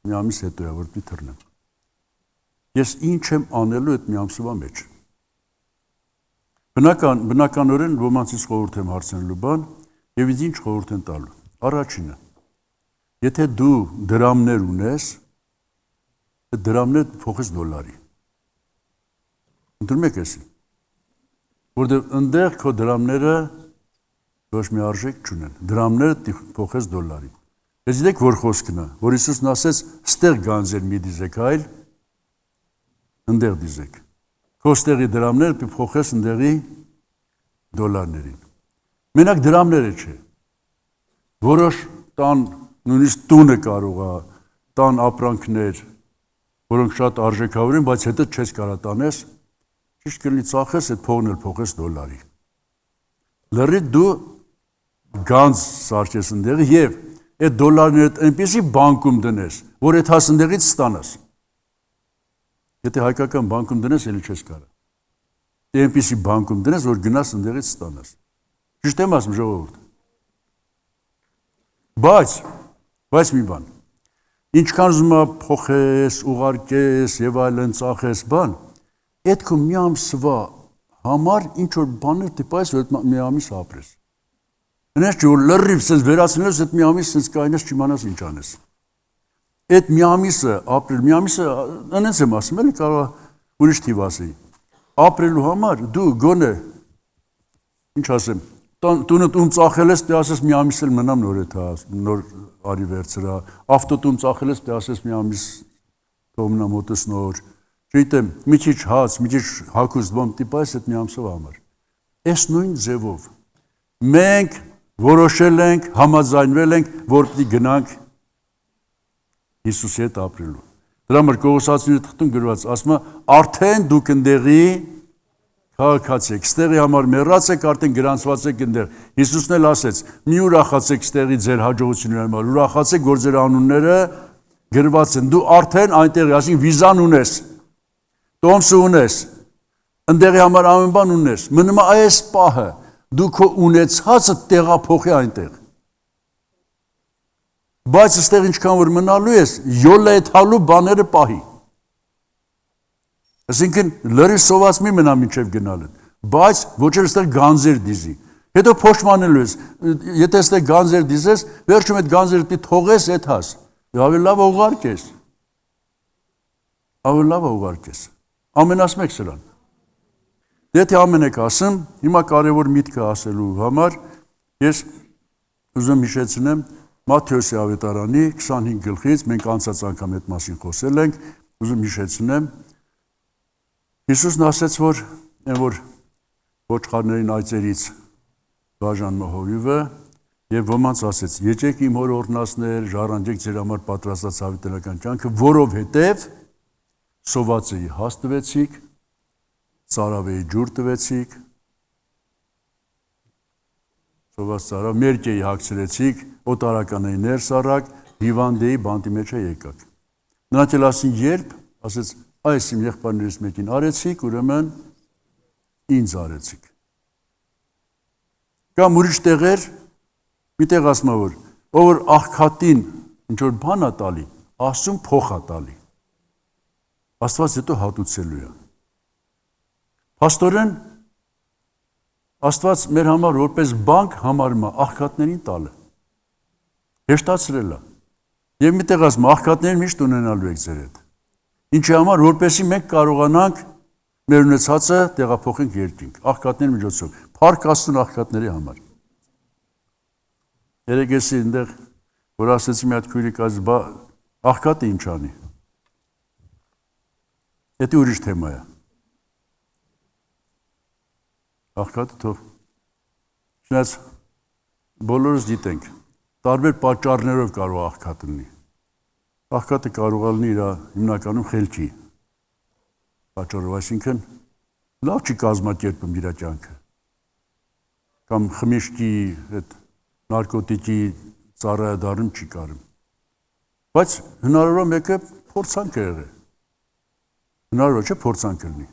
[SPEAKER 1] մի ամիս հետո է, որ պիտի թռնեմ։ Ես ինչ եմ անելու այդ մի ամսվա մեջ։ Բնականորեն ոմանցից խորհուրդ եմ հարցնելու բան եւ ինձ ինչ խորհուրդ են տալու։ Առաջինը, եթե դու դրամներ ունես, այդ դրամներ փոխես դոլարի։ Ընդունում եք էսի։ Որտեղ ընդեղ քո դրամները ոչ մի արժեք չունեն։ Դրամները փոխես դոլարի։ Ես գիտեք որ խոսքն է, որ Հիսուսն ասեց, «Ստեղ գանձեր մի դիզեք, այլ ընդեղ դիզեք»։ Քո ստեղի դրամները փոխես ընդեղի դոլարներին։ Մենակ դրամները չէ։ Որոշ տան նույնիսկ տունը կարող է, տան ապրանքներ, որոնք շատ արժեքավոր են, բայց հետո չես կարող տանես, ճիշտ կլինի ծախես, այդ փողն էլ փոխես դոլարի։ Լրիվ դու գանձ սարքես ընդեղի եւ այդ դոլարները այնպեսի բանկում դնես, որ այդ հասնդեղից ստանաս։ Եթե հայկական բանկում դնես, ելի չես կարող։ Դե այնպեսի բանկում դնես, որ գնաս ընդեղից ստանաս։ Ճիշտ եմ ասում ժողովուրդ։ Բայց մի բան։ Ինչքան ուզում ես փոխես, ուղարկես եւ այլն ծախես բան, այդ քո մի ամսվա համար ինչ որ բաներ տիպայես, որ մի ամիս ապրես։ Հենց որ լրիվ sense վերացնես այդ մի ամիս sense կայնես չիմանաս ինչ անես։ Այդ մի ամիսը ապրել, մի ամիսը այնպես եմ ասում, էլի կարող ուրիշ թիվ ասեի։ Ապրելու համար դու գոնե ինչ ասեմ, տունը տուն ծախել ես, դե ասես մի ամիս էլ մնամ նոր էթա, նոր արի վերցրա, ավտոտուն ծախել ես, դե ասես մի ամիս թողնա մոտս նոր, չգիտեմ, մի քիչ հաց, մի քիչ հագուստ բան տիպայես այդ մի ամսով համար։ Այս նույն ձևով մենք որոշել ենք, համաձայնվել ենք, որ պիտի գնանք Հիսուսի հետ ապրելու։ Դրա համար Կողոսացիների թղթում գրված ասում է, արդեն դուք ընդեղի քաղաքացիք, ստեղի համար մեռած եք, արդեն գրանցված եք ընդեղ։ Հիսուսն էլ ասեց, մի ուրախացեք ստեղի ձեր հաջողությունների համար, ուրախացեք, որ ձեր անունները գրված են։ Դու արդեն այնտեղ, այսինքն վիզան ունես, տոմսը ունես, ընդեղի համար ամեն բան ունես։ Մնում է այս պահը, դու քո ունեցածը տեղափոխի այնտեղ։ Բայց այստեղ ինչքան որ մնալու ես, յոլեթալու բաները պահի։ Այսինքն լրիվ սոված մի մնա մինչև գնալը, բայց ոչ էլ այստեղ գանձեր դիզի։ Հետո փոշմանելու ես, եթե այստեղ գանձեր դիզես, վերջում այդ գանձերը պիտի թողես այդ հաս։ Ավելի լավ ուղարկես։ Ավելի լավ ուղարկես։ Ամեն ասում եք սրան։ Եթե ամեն եք ասում, հիմա կարևոր միտքը ասելու համար ես ուզում հիշեցնեմ Մատթեոսի ավետարանի 25 գլխից, մենք անցած անգամ այդ մասին խոսել ենք, ուզում հիշեցնեմ, Հիսուսն ասեց, որ ոչխարներին այծերից բաժանում է հովիվը, եւ ոմանց ասեց, եկեք իմ հոր օրհնածներ, ժառանգեք ձեր համար պատրաստած հավիտենական կյանքը, որովհետեւ սովածեի հաստ տվեցիք, ծարավեի ջուր տվեցիք, սոված ծարավ, մերկեի հագցրեցիք, օտարականեի ներս առաք, հիվանդեի բանտի մեջ եկաք։ Նրանք էլ ասին, երբ, ասեց, այս իմ եղբայրներից մեկին արեցիք, ուրեմն ինձ արեցիք։ Կամ ուրիշ տեղեր, մի տեղ ասում է, ով որ աղքատին ինչ որ բան է տալի, Աստծուն փող է տալի։ Աստված հետո հատուցելու է։ Փաստորեն Աստված մեր համար որպես բանկ համարում է աղքատներին տալը։ Հեշտացրել է։ Եվ մի տեղ ասում, աղքատներին միշտ ունենալու եք ձեր հետ։ Ինչի համար, որպեսզի մենք կարողանանք մեր ունեցածը տեղափոխենք երկինք, աղքատների միջոցով, փառք Աստծուն աղքատների համար։ Երեք էսի այնտեղ, որ ասեցի մի հատ քույրիկ ասեց, բա աղքատը ինչ անի։ Դա ուրիշ թեմա է։ Աղքատը թող։ Չնայած բոլորս գիտենք, տարբեր պատճառներով կարող աղքատ լինի։ Աղքատը կարող է լինի իր հիմնականում խելքի պատճառով, այսինքն լավ չի կազմակերպում իր կյանքը։ Կամ խմիչքի, այդ նարկոտիկի ծառայադարում չի կարում։ Բայց հնարավոր է մեկը փորձանք է եղել։ Հնարավոր չէ փորձանք լինի։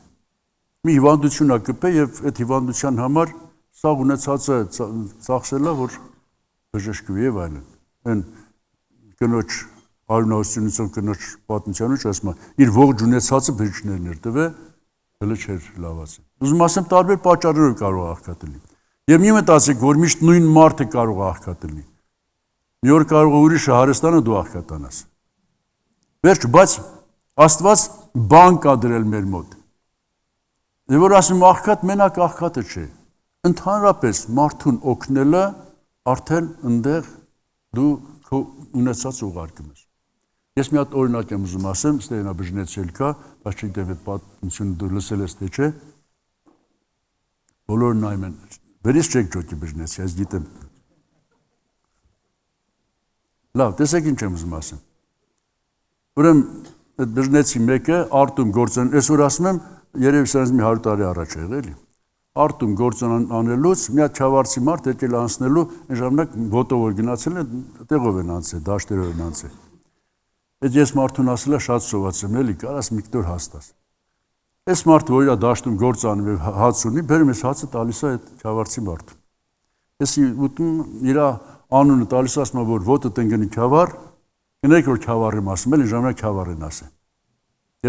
[SPEAKER 1] Մի հիվանդություն ա կպե եւ այդ հիվանդության համար սաղ ունեցածը ծախսելա, որ բժշկվի եւ այլն։ Այն կնոջ արունահոսությունից կնոջ պատմության մեջ ասում է, իր ողջ ունեցածը բժիշկներն էր տվել, հələ չէր լավացել։ Ուզում ասեմ, տարբեր պատճառներով կարող է աղքատ լինի։ Եվ մի մտածեք, որ միշտ նույն մարդը կարող է աղքատ լինի։ Մի օր կարող է ուրիշը հարստանը դու աղքատանաս։ Վերջ, բայց Աստված բան կա դրել մեր մոտ։ Եվ որ ասում աղքատ մենակ աղքատը չէ։ Ընդհանրապես մարդուն օգնելը արդեն ընդեղ դու քո ունեցած ուղարկում ես։ Ես մի հատ օրինակ եմ ուզում ասեմ, ստերնա բժնեցել կա, բայց չգիտեմ այդ պատմությունը դու լսել ես թե չէ։ Բոլորն նայում են, վերից չեք ջոկի բժնեցի, ես գիտեմ։ Լավ, տեսեք ինչ եմ ուզում ասեմ։ Ուրեմն այդ բժնեցի մեկը արտում գործեն, այսօր ասում եմ, երևի սրանց մի 100 տարի առաջ է եղել։ Արտում գործն անելուց մի հատ չավարցի մարդ եկել անցնելու, այն ժամանակ ոտով որ գնացել են, տեղով են անցել, դաշտերով են անցել։ Այդ ես մարդուն ասել եմ շատ սոված եմ, էլի, կարաս մի կտոր հաստաս։ Այս մարդը որ իր դաշտում գործ անում եւ հաց ունի, բերում ես հացը տալիս է այդ չավարցի մարդուն։ Ես ուտում իր անունը տալիս ասում որ ոտը տնկնի չավար, գնայք որ չավարեմ ասում, էլի ժամանակ չավար են ասել։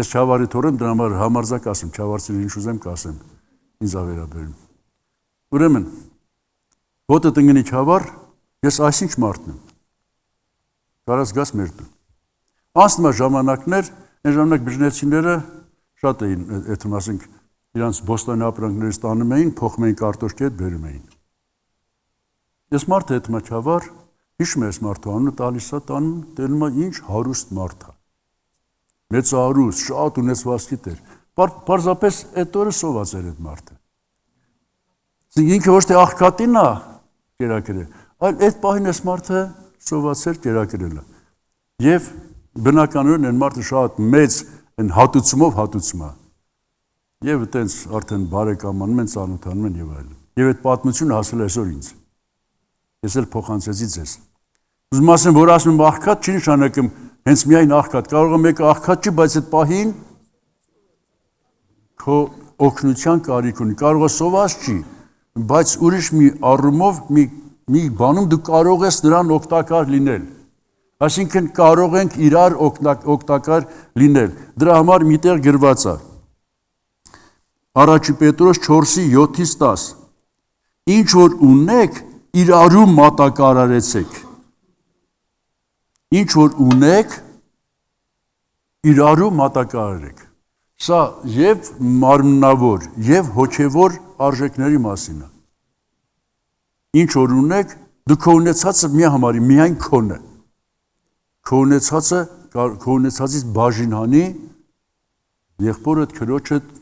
[SPEAKER 1] Ես չավարի թորեմ դրա համար համարձակ ասեմ, չավարցին ինչ ուզեմ կասեմ, ինձ ավերաբերում։ Ուրեմն ոտը տնկնի չավար, ես այսինչ մարդն եմ։ Կարաս գաս մեր տուն։ Անցնում է ժամանակներ, այն ժամանակ բժնեցիները շատ էին, այդում ասենք, իրանց բոստանի ապրանքներից տանում էին, փոխում էին կարտոշկի հետ բերում էին։ Ես մարդը հետում է չավար, հիշում ես մարդու անունը տալիս է տանում, տելում է ինչ հարուստ մարդ է։ Մեծ հարուստ, շատ ունեցվածքի տեր։ Պարզապես այդ օրը սոված էր այդ մարդը։ Ինքը ոչ թե աղքատին է կերակրել, այլ այդ պահին այս մարդը սոված էր կերակրել է։ Եվ բնականորեն այն մարդը շատ մեծ հատուցումով հատուցում է։ Եվ այտենց արդեն բարեկամանում են, ծանոթանում են եւ այլն։ Եվ այդ պատմությունը հասել է այսօր ինձ։ Ես էլ փոխանցեցի ձեզ։ Ուզում ասեմ, որ ասում եմ աղքատ չի նշանակում հենց միայն աղքատ, կարող է մեկը աղքատ չի, բայց այդ պահին քո օգնության կարիք ունի, կարող է սոված չի, բայց ուրիշ մի առումով մի բանում դու կարող ես նրան օգտակար լինել։ Այսինքն կարող ենք իրար օգտակար լինել։ Դրա համար միտեղ գրված է։ Առաջի Պետրոս 4:7-10 Ինչ որ ունեք, իրարու մատակարարեցեք։ Ինչ որ ունեք, իրարու մատակարարեք։ Սա եւ մարմնավոր, եւ հոգեվոր արժեքների մասին է։ Ինչ որ ունեք, դու քո ունեցածը մի համարի, միայն քոնը։ Քո ունեցածից բաժին հանի եղբորդ քրոջդ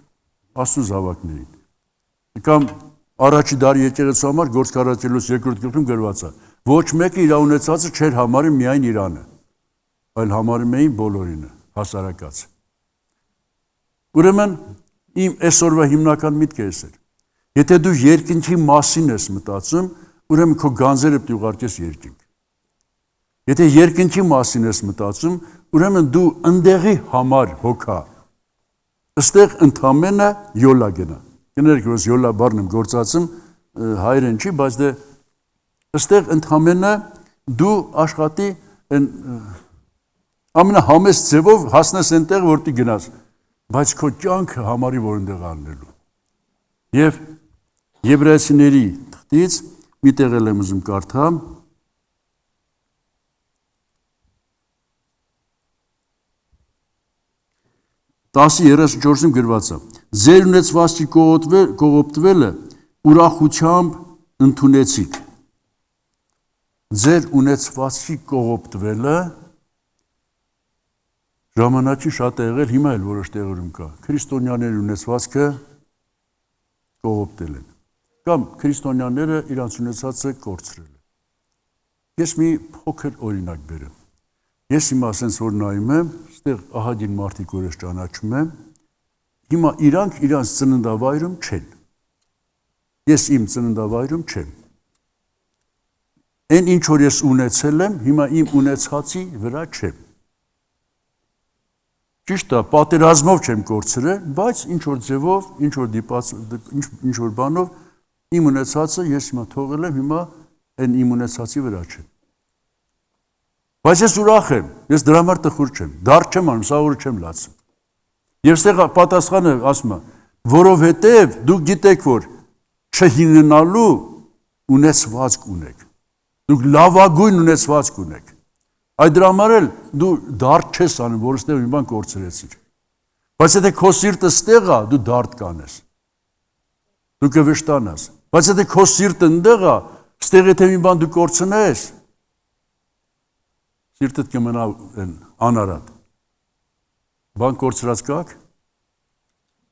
[SPEAKER 1] Աստծո զավակներին։ Կամ առաջի դարի եկեղեցու համար գործք առաջելուց երկրորդ գլխում գրված է. ոչ մեկը իր ունեցածը չէր համարի միայն իրանը, այլ համարում էին բոլորինը, հասարակած։ Ուրեմն իմ այսօրվա հիմնական միտքը էս էր։ Եթե դու երկինքի մասին ես մտածում, ուրեմն քո գանձերը պետք է ուղարկես երկինք։ Եթե երկնքի մասին ես մտածում, ուրեմն դու ընդեղի համար հոգա։ Այստեղ ընդամենը յոլա գնա։ Գներեք, որ յոլա բառն եմ գործածում, հայերեն չի, բայց դե այստեղ ընդամենը դու աշխատի ամենահամեստ ձևով հասնես այնտեղ, որտեղ գնաս, բայց քո կյանքը համարի, որ այնտեղ առնելու։ Եվ Եբրայեցիների թղթից մի տեղ եմ ուզում կարդամ, 10:34-ում գրված է. Ձեր ունեցվածքի կողոպտվելը ուրախությամբ ընդունեցիք։ Ձեր ունեցվածքի կողոպտվելը ժամանակին շատ է եղել, հիմա էլ որոշ տեղերում կա։ Քրիստոնյաների ունեցվածքը կողոպտել են։ Կամ քրիստոնյաները իրանց ունեցածը կորցրել են։ Ես մի փոքր օրինակ բերեմ։ Ես հիմա ասենց որ նայում եմ, այստեղ ահագին մարդիկ որ ես ճանաչում եմ, հիմա իրանք իրանց ծննդավայրում չեն։ Ես իմ ծննդավայրում չեմ։ Այն ինչ որ ես ունեցել եմ, հիմա իմ ունեցածի վրա չեմ։ Ճիշտ է, պատերազմով չեմ կորցրել, բայց ինչ որ ձևով, ինչ որ դիպած, ինչ որ բանով իմ ունեցածը ես հիմա թողել եմ, հիմա այն իմ ունեցածի վրա չեմ։ Բայց ես ուրախ եմ, ես դրա համար տխուր չեմ, դարձ չեմ անում, սաղուրը չեմ լացում։ Եվ ստեղ պատասխանը ասում է, որովհետև դուք գիտեք, որ չհինանալու ունեցվածք ունեք։ Դուք լավագույն ունեցվածք ունեք։ Այդ դրա համար էլ դու դարձ չես անում, որ ստեղ մի բան կորցրեցիր։ Բայց եթե քո սիրտը ստեղ է, դու դարձ կանես։ Դու կվշտանաս։ Բայց եթե քո սիրտը ընդեղ է, ստեղ եթե մի բան դու կորցնես, սիրտդ կմնա անարատ։ Բան կորցրած կաք։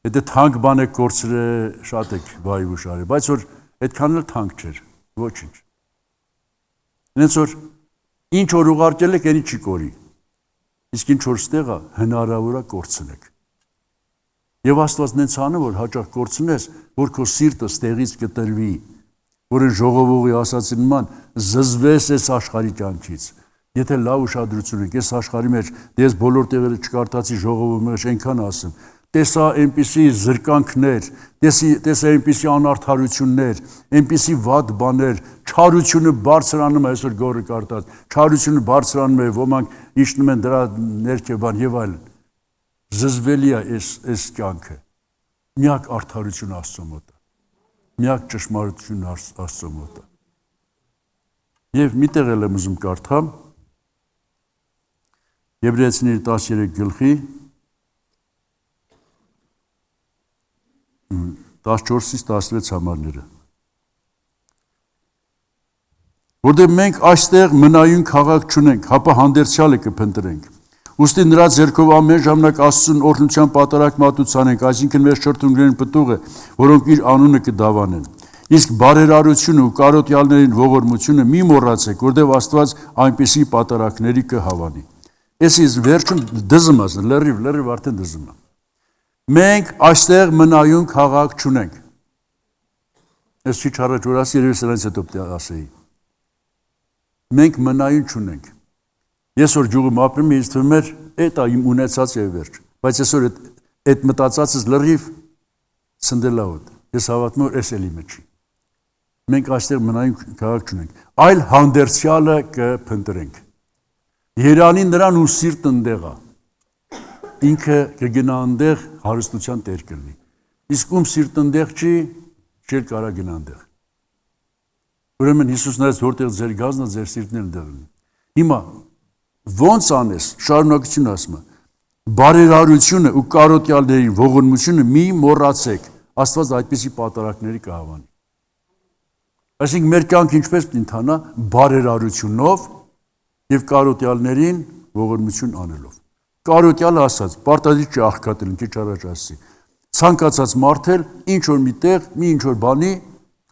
[SPEAKER 1] Եթե թանկ բան եք կորցրել, շատ եք վայ ու շարի, բայց որ այդքան էլ թանկ չէր, ոչինչ։ Այնց որ ինչ որ ուղարկել եք, այնի չի կորի։ Իսկ ինչ որ ստեղ է, հնարավոր է կորցնեք։ Եվ Աստված նենց անում, որ հաճախ կորցնես, որ քո սիրտը ստեղից կտրվի, որ այն ժողովողի ասածի նման զզվես այս աշխարհի կյանքից։ Եթե լավ ուշադրություն եք, այս աշխարհի մեջ, ես բոլոր տեղերը չկարդացի ժողովի մեջ այնքան ասեմ, տեսա այնպիսի զրկանքներ, տեսա այնպիսի անարդարություններ, այնպիսի վատ բաներ, չարությունը բարձրանում է, այսօր գորը կարտած, չարությունը բարձրանում է, ոմանք իջնում են դրա ներքև բան եւ այլն։ Զզվելի է այս կյանքը։ Միակ արդարություն Աստծո մոտ է։ Միակ ճշմարտություն Աստծո մոտ է։ Եվ միտեղ էլ եմ ուզում կարդամ Եբրայեցիների 13 գլխի 14-ից 16 համարները։ Որտեղ մենք այստեղ մնայուն քաղաք չունենք, հապա հանդերձյալը կփնտրենք։ Ուստի նրա ձեռքով ամեն ժամանակ Աստծուն օրհնության պատարակ մատուցանենք, այսինքն մեր շրթունքներին պտուղը, որոնք իր անունը կդավանեն։ Իսկ բարերարությունը ու կարոտյալներին ողորմությունը մի մոռացեք, որտեղ Աստված այնպիսի պատարակների կհավանի։ Ես վերջում դզում ասեմ, լրիվ արդեն դզում եմ։ Մենք այստեղ մնայուն քաղաք չունենք։ Ես չի չառաջ որ ասի, երևի սրանից հետո ասեի։ Մենք մնայուն չունենք։ Ես որ գյուղում ապրում եմ, ինձ թվում էր, էդ է իմ ունեցած եւ վերջ։ Բայց այսօր այդ մտածածս լրիվ ցնդելաուտ։ Ես հավատում եմ, էս էլի մեջ չի։ Մենք այստեղ մնայուն քաղաք չունենք, այլ հանդերձյալը կփնտրենք։ Երանին նրան ու սիրտը ընդեղ է։ Ինքը կգնա ընդեղ հարստության տեր կլինի։ Իսկ ում սիրտը ընդեղ չի, չէր կարա գնա ընդեղ։ Ուրեմն Հիսուսն ասաց, որտեղ ձեր գազն է, ձեր սիրտն էլ ընդեղ լինի։ Հիմա ոնց անես, շարունակություն ասում է, բարերարությունը ու կարոտյալների ողորմությունը մի մոռացեք, Աստված այդպիսի պատարակների կհավանի։ Այսինքն մեր կյանքը ինչպես ընթանա բարերարությունով եւ կարոտյալներին ողորմություն անելով։ Կարոտյալը ասած, պարտադիր չի աղքատել, քիչ առաջ ասի։ Ցանկացած մարդ էլ ինչ որ միտեղ, մի ինչ որ բանի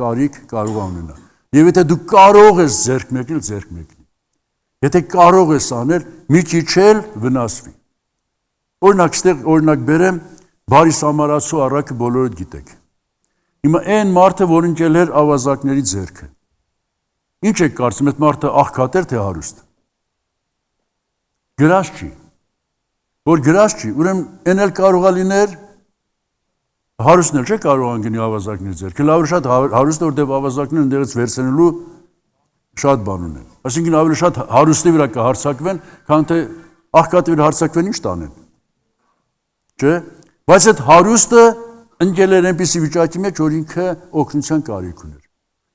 [SPEAKER 1] կարիք կարող ունենա։ Եվ եթե դու կարող ես ձեռք մեկնել, ձեռք մեկնի։ Եթե կարող ես անել, մի քիչ էլ վնասվի։ Օրինակ բերեմ, բարի սամարացու առակը բոլորդ գիտեք։ Հիմա այն մարդը, որ ընկել էր ավազակների ձեռքը։ Ինչ եք կարծում, այդ մարդը աղքատ էր թե հարուստ։ Գրած չի։ Որ գրած չի, ուրեմն այն էլ կարող է լիներ հարուստն էլ չէ կարող անգնի ավազակների ձեռքը։ Լավ շատ հարուստը որտեղ ավազակներն ընդերից վերցնելու շատ բան ունեն։ Այսինքն ավելի շատ հարուստի վրա կհարցակվեն, քան թե աղքատի վրա հարձակվեն ինչ տանեն։ Չէ՞։ Բայց այդ հարուստը ընկել էր այնպիսի վիճակի մեջ, որ ինքը օգնության կարիք ուներ։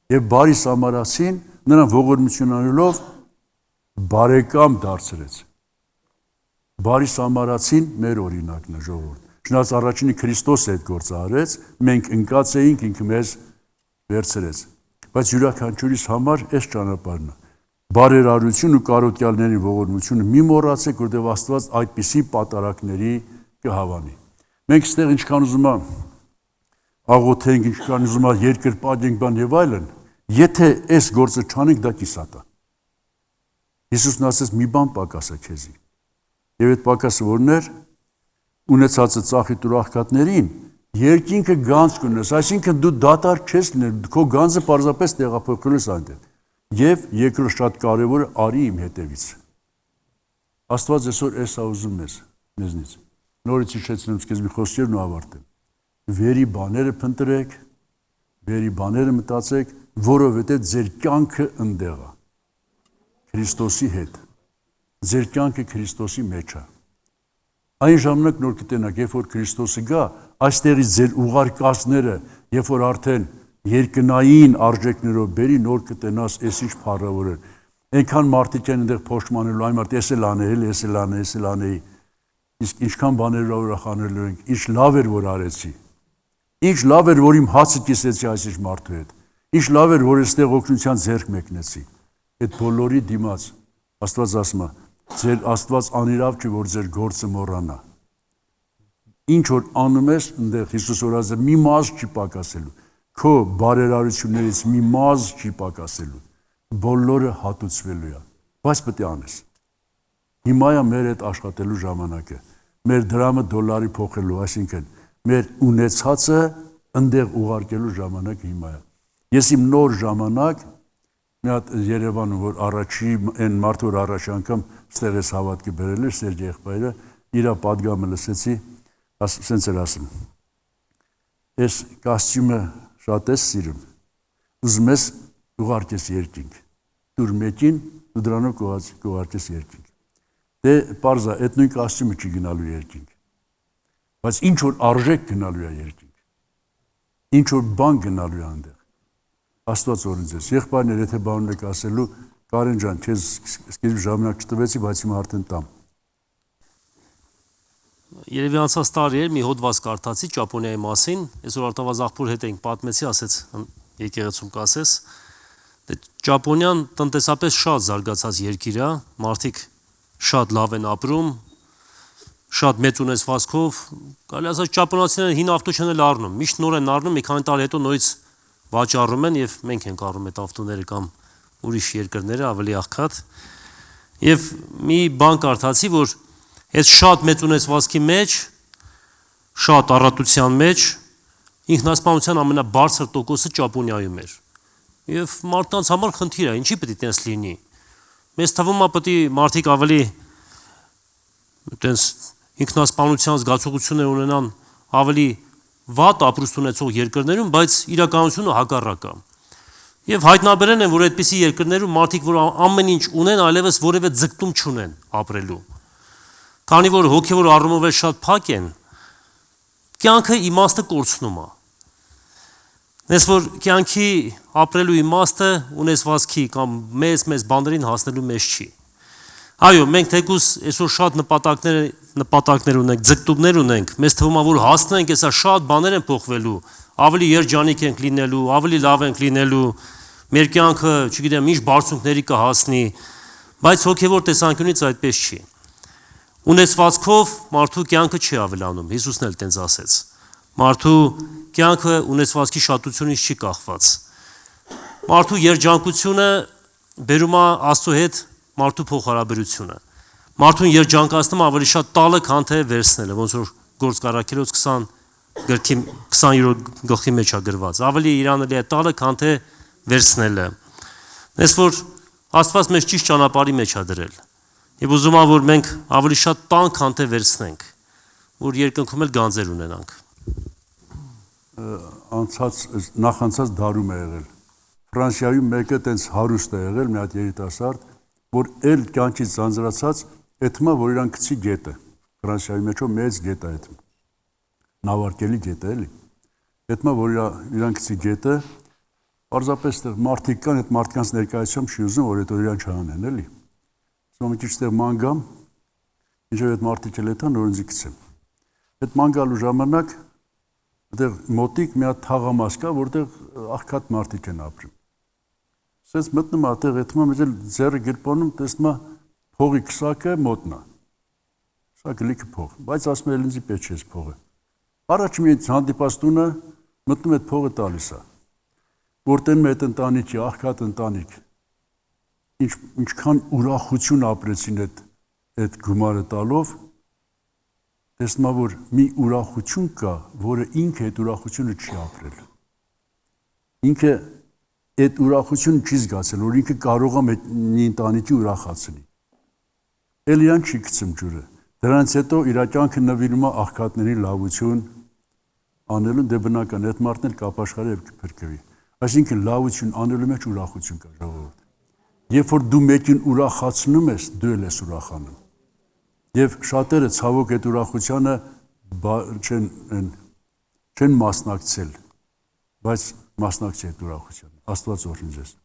[SPEAKER 1] Եվ բարի սամարացին նրան ողորմություն անելով բարեկամ դարձրեց։ Բարի սամարացին մեր օրինակն է ժողովուրդ։ Չնայած առաջինի Քրիստոսը այդ գործը արեց, մենք ընկած էինք, ինքը մեզ վերցրեց։ Բայց յուրաքանչյուրիս համար այս ճանապարհն է։ Բարերարություն ու կարոտյալների ողորմությունը մի մոռացեք, որտեղ Աստված այդպիսի պատարակների կհավանի։ Մենք ստեղ ինչքան ուզում ենք աղոթենք, ինչքան ուզում ենք երկրպագենք բան եւ այլն, եթե այս գործը չանենք, դա կիսատ է։ Հիսուսն ասեց մի բան պակաս է քեզի։ Եվ այդ պակասը որն էր, ունեցածը ծախի տուր աղքատներին, երկինքը գանձ կունես, այսինքն դու դատար չես լինել, քո գանձը պարզապես տեղափոխելու ես այնտեղ։ Եվ երկրորդ շատ կարևորը արի իմ հետևից։ Աստված այսօր էս է ուզում մեզնից։ Նորից հիշեցնում սկզբի խոսքերն ու ավարտեմ։ Վերի բաները փնտրեք, վերի բաները մտածեք, որովհետև ձեր կյանքը ընդեղ է Քրիստոսի հետ։ Ձեր կյանքը Քրիստոսի մեջ է։ Այն ժամանակ նոր կտենաք, երբ որ Քրիստոսը գա, այստեղից ձեր ուղարկածները, երբ որ արդեն երկնային արժեքներով բերի, նոր կտենաս, այս ինչ փառավոր է։ Այնքան մարդիկ են այնտեղ փոշմանելու, այն մարդ ես էլ անել, ես էլ անեի, ես էլ անեի։ Իսկ ինչքան բաներով ուրախանելու ենք, ինչ լավ էր որ արեցի։ Ինչ լավ էր որ իմ հացը կիսեցի այս ինչ մարդու հետ։ Ինչ լավ էր որ այստեղ օգնության ձեռք մեկնեցի։ Այդ բոլորի դիմաց Աստված ասում է, ձեր Աստված անիրավ չի որ ձեր գործը մոռանա։ Ինչ որ անում ես, այնտեղ Հիսուս օրացը մի մազ չի պակասելու։ Քո բարերարություններից մի մազ չի պակասելու։ Բոլորը հատուցվելու է, բայց պետք է անես։ Հիմա է մեր այդ աշխատելու ժամանակը, մեր դրամը դոլարի փոխելու, այսինքն մեր ունեցածը ընդեղ ուղարկելու ժամանակը հիմա է։ Ես իմ նոր ժամանակ մի հատ Երևանում որ առաջի այն մարդը որ առաջ անգամ ստեղ էս հավատքի բերել էր Սերժ եղբայրը, իր պատգամը լսեցի, ասենց էր ասում։ Այս կոստյումը շատ ես սիրում։ Ուզում ես ուղարկես երկինք։ Դուր մեկին ու դրանով կուղարկես երկինք։ Դե պարզա, այդ նույն կոստյումը չի գնալու երկինք։ Բայց ինչ որ արժեք գնալու է երկինք։ Ինչ որ բան գնալու է այնտեղ։ Աստված օրհնի ձեզ։ Եղբայրներ, եթե բան ունեք ասելու, Կարեն ջան, քեզ սկիզբ ժամանակ չտվեցի, բայց հիմա արդեն տամ։
[SPEAKER 2] Երևի անցած տարի էր մի հոդված կարդացի Ճապոնիայի մասին, այսօր արտավազախփուր հետ ենք պատմեցի, ասեց եկեղեցում կասես։ Դե Ճապոնիան տնտեսապես շատ զարգացած երկիր է, մարդիկ շատ լավ են ապրում, շատ մեծ ունեցվածքով, կարելի ասած ճապոնացիները հին ավտո չեն էլ առնում, միշտ նոր են առնում, մի քանի տարի հետո նորից վաճառում են եւ մենք ենք առնում այդ ավտոները կամ ուրիշ երկրները ավելի աղքատ։ Եվ մի բան կարդացի, որ այս շատ մեծ ունեցվածքի մեջ, շատ առատության մեջ ինքնասպանության ամենաբարձր տոկոսը Ճապոնիայում էր։ Եվ մարդկանց համար խնդիր է, ինչի պետք է տենց լինի։ Մեզ թվում է պետք է մարդիկ ավելի տենց ինքնասպանության զգացողություններ ունենան ավելի վատ ապրուստ ունեցող երկրներում, բայց իրականությունը հակառակն է։ Եվ հայտնաբերեն են, որ այդպիսի երկրներում մարդիկ, որ ամեն ինչ ունեն, այլևս որևէ ձգտում չունեն ապրելու։ Քանի որ հոգևոր առումով էլ շատ փակ են, կյանքը իմաստը կորցնում է։ Nes որ կյանքի ապրելու իմաստը ունեցվածքի կամ մեծ բաներին հասնելու մեջ չի։ Այո, մենք թեկուզ այսօր շատ նպատակներ ունենք, ձգտումներ ունենք, մեզ թվում է, որ հասնենք, այսա շատ բաներ են փոխվելու, ավելի երջանիկ ենք լինելու, ավելի լավ ենք լինելու, մեր կյանքը, չգիտեմ, ինչ բարձունքների կհասնի, բայց հոգևոր տեսանկյունից այդպես չի։ Ունեցվածքով մարդու կյանքը չի ավելանում, Հիսուսն էլ տենց ասեց։ Մարդու կյանքը ունեցվածքի շատությունից չի կախված։ Մարդու երջանկությունը բերում է Աստծո հետ մարդու փոխհարաբերությունը։ Մարդուն երջանկացնում ավելի շատ տալը, քան թե վերցնելը, ոնց որ Գործք առաքելոց 20-րդ գլխի մեջ է գրված։ Ավելի իրանելի է տալը, քան թե վերցնելը։ Այս որ Աստված մեզ ճիշտ ճանապարհի մեջ է դրել։ Եվ ուզում եմ, որ մենք ավելի շատ տանք, քան թե վերցնենք, որ երկնքում էլ գանձեր ունենանք։
[SPEAKER 1] Նախանցած դարում է եղել։ Ֆրանսիայում մեկը տենց հարուստ է եղել, մի հատ երիտասարդ, որ էլ կյանքից ձանձրացած այդմա որ իրան գցի գետը։ Ֆրանսիայի մեջ մեծ գետ է այդմ։ Նավարկելի գետ է էլի։ Այդմա որ իրան գցի գետը, պարզապես այդտեղ մարդիկ կան, այդ մարդկանց ներկայությամբ չի ուզում, որ այդ իրան չանեն, էլի։ Ասում եմ, այդտեղ ման գամ, ինչեւ այդ մարդիկ էլ այդան նորինձի գցեմ։ Այդ ման գալու ժամանակ այդտեղ մոտիկ մի հատ թաղամաս կա, որտեղ աղքատ մարդիկ են ապրում։ Սենց մտնում է այդտեղ այդմա մեզ էլ ձեռը գրպանում, տեսնում է փողի քսակը մոտնա։ Սա գլիքը փող, բայց ասում է ինձի պետք չէ փողը։ Առաջ մի հանդիպած տունը մտնում այդ փողը տալիս է։ Որ տենում է այդ ընտանիքի, աղքատ ընտանիք։ ինչքան ուրախություն ապրեցին այդ գումարը տալով, տեսնում որ մի ուրախություն կա, որը ինքը այդ ուրախությունը չի ապրել։ Ինքը այդ ուրախությունը չի զգացել, որ ինքը կարող է մի ընտանիքի ուրախացնի։ Էլ իրան չի գցում ջուրը։ Դրանից հետո իր կյանքը նվիրում է աղքատների լավություն անելուն, դե բնական այդ մարդն էլ կապաշխարի եւ կփրկվի։ Այսինքն լավություն անելու մեջ ուրախություն կա, ժողովուրդ։ Երբ որ դու մեկին ուրախացնում ես, դու էլ ես ուրախանում։ Եվ շատերը ցավոք այդ ուրախությանը չեն մասնակցել, բայց մասնակցի այդ ուրախությանը։ Աստված օրհնի ձեզ։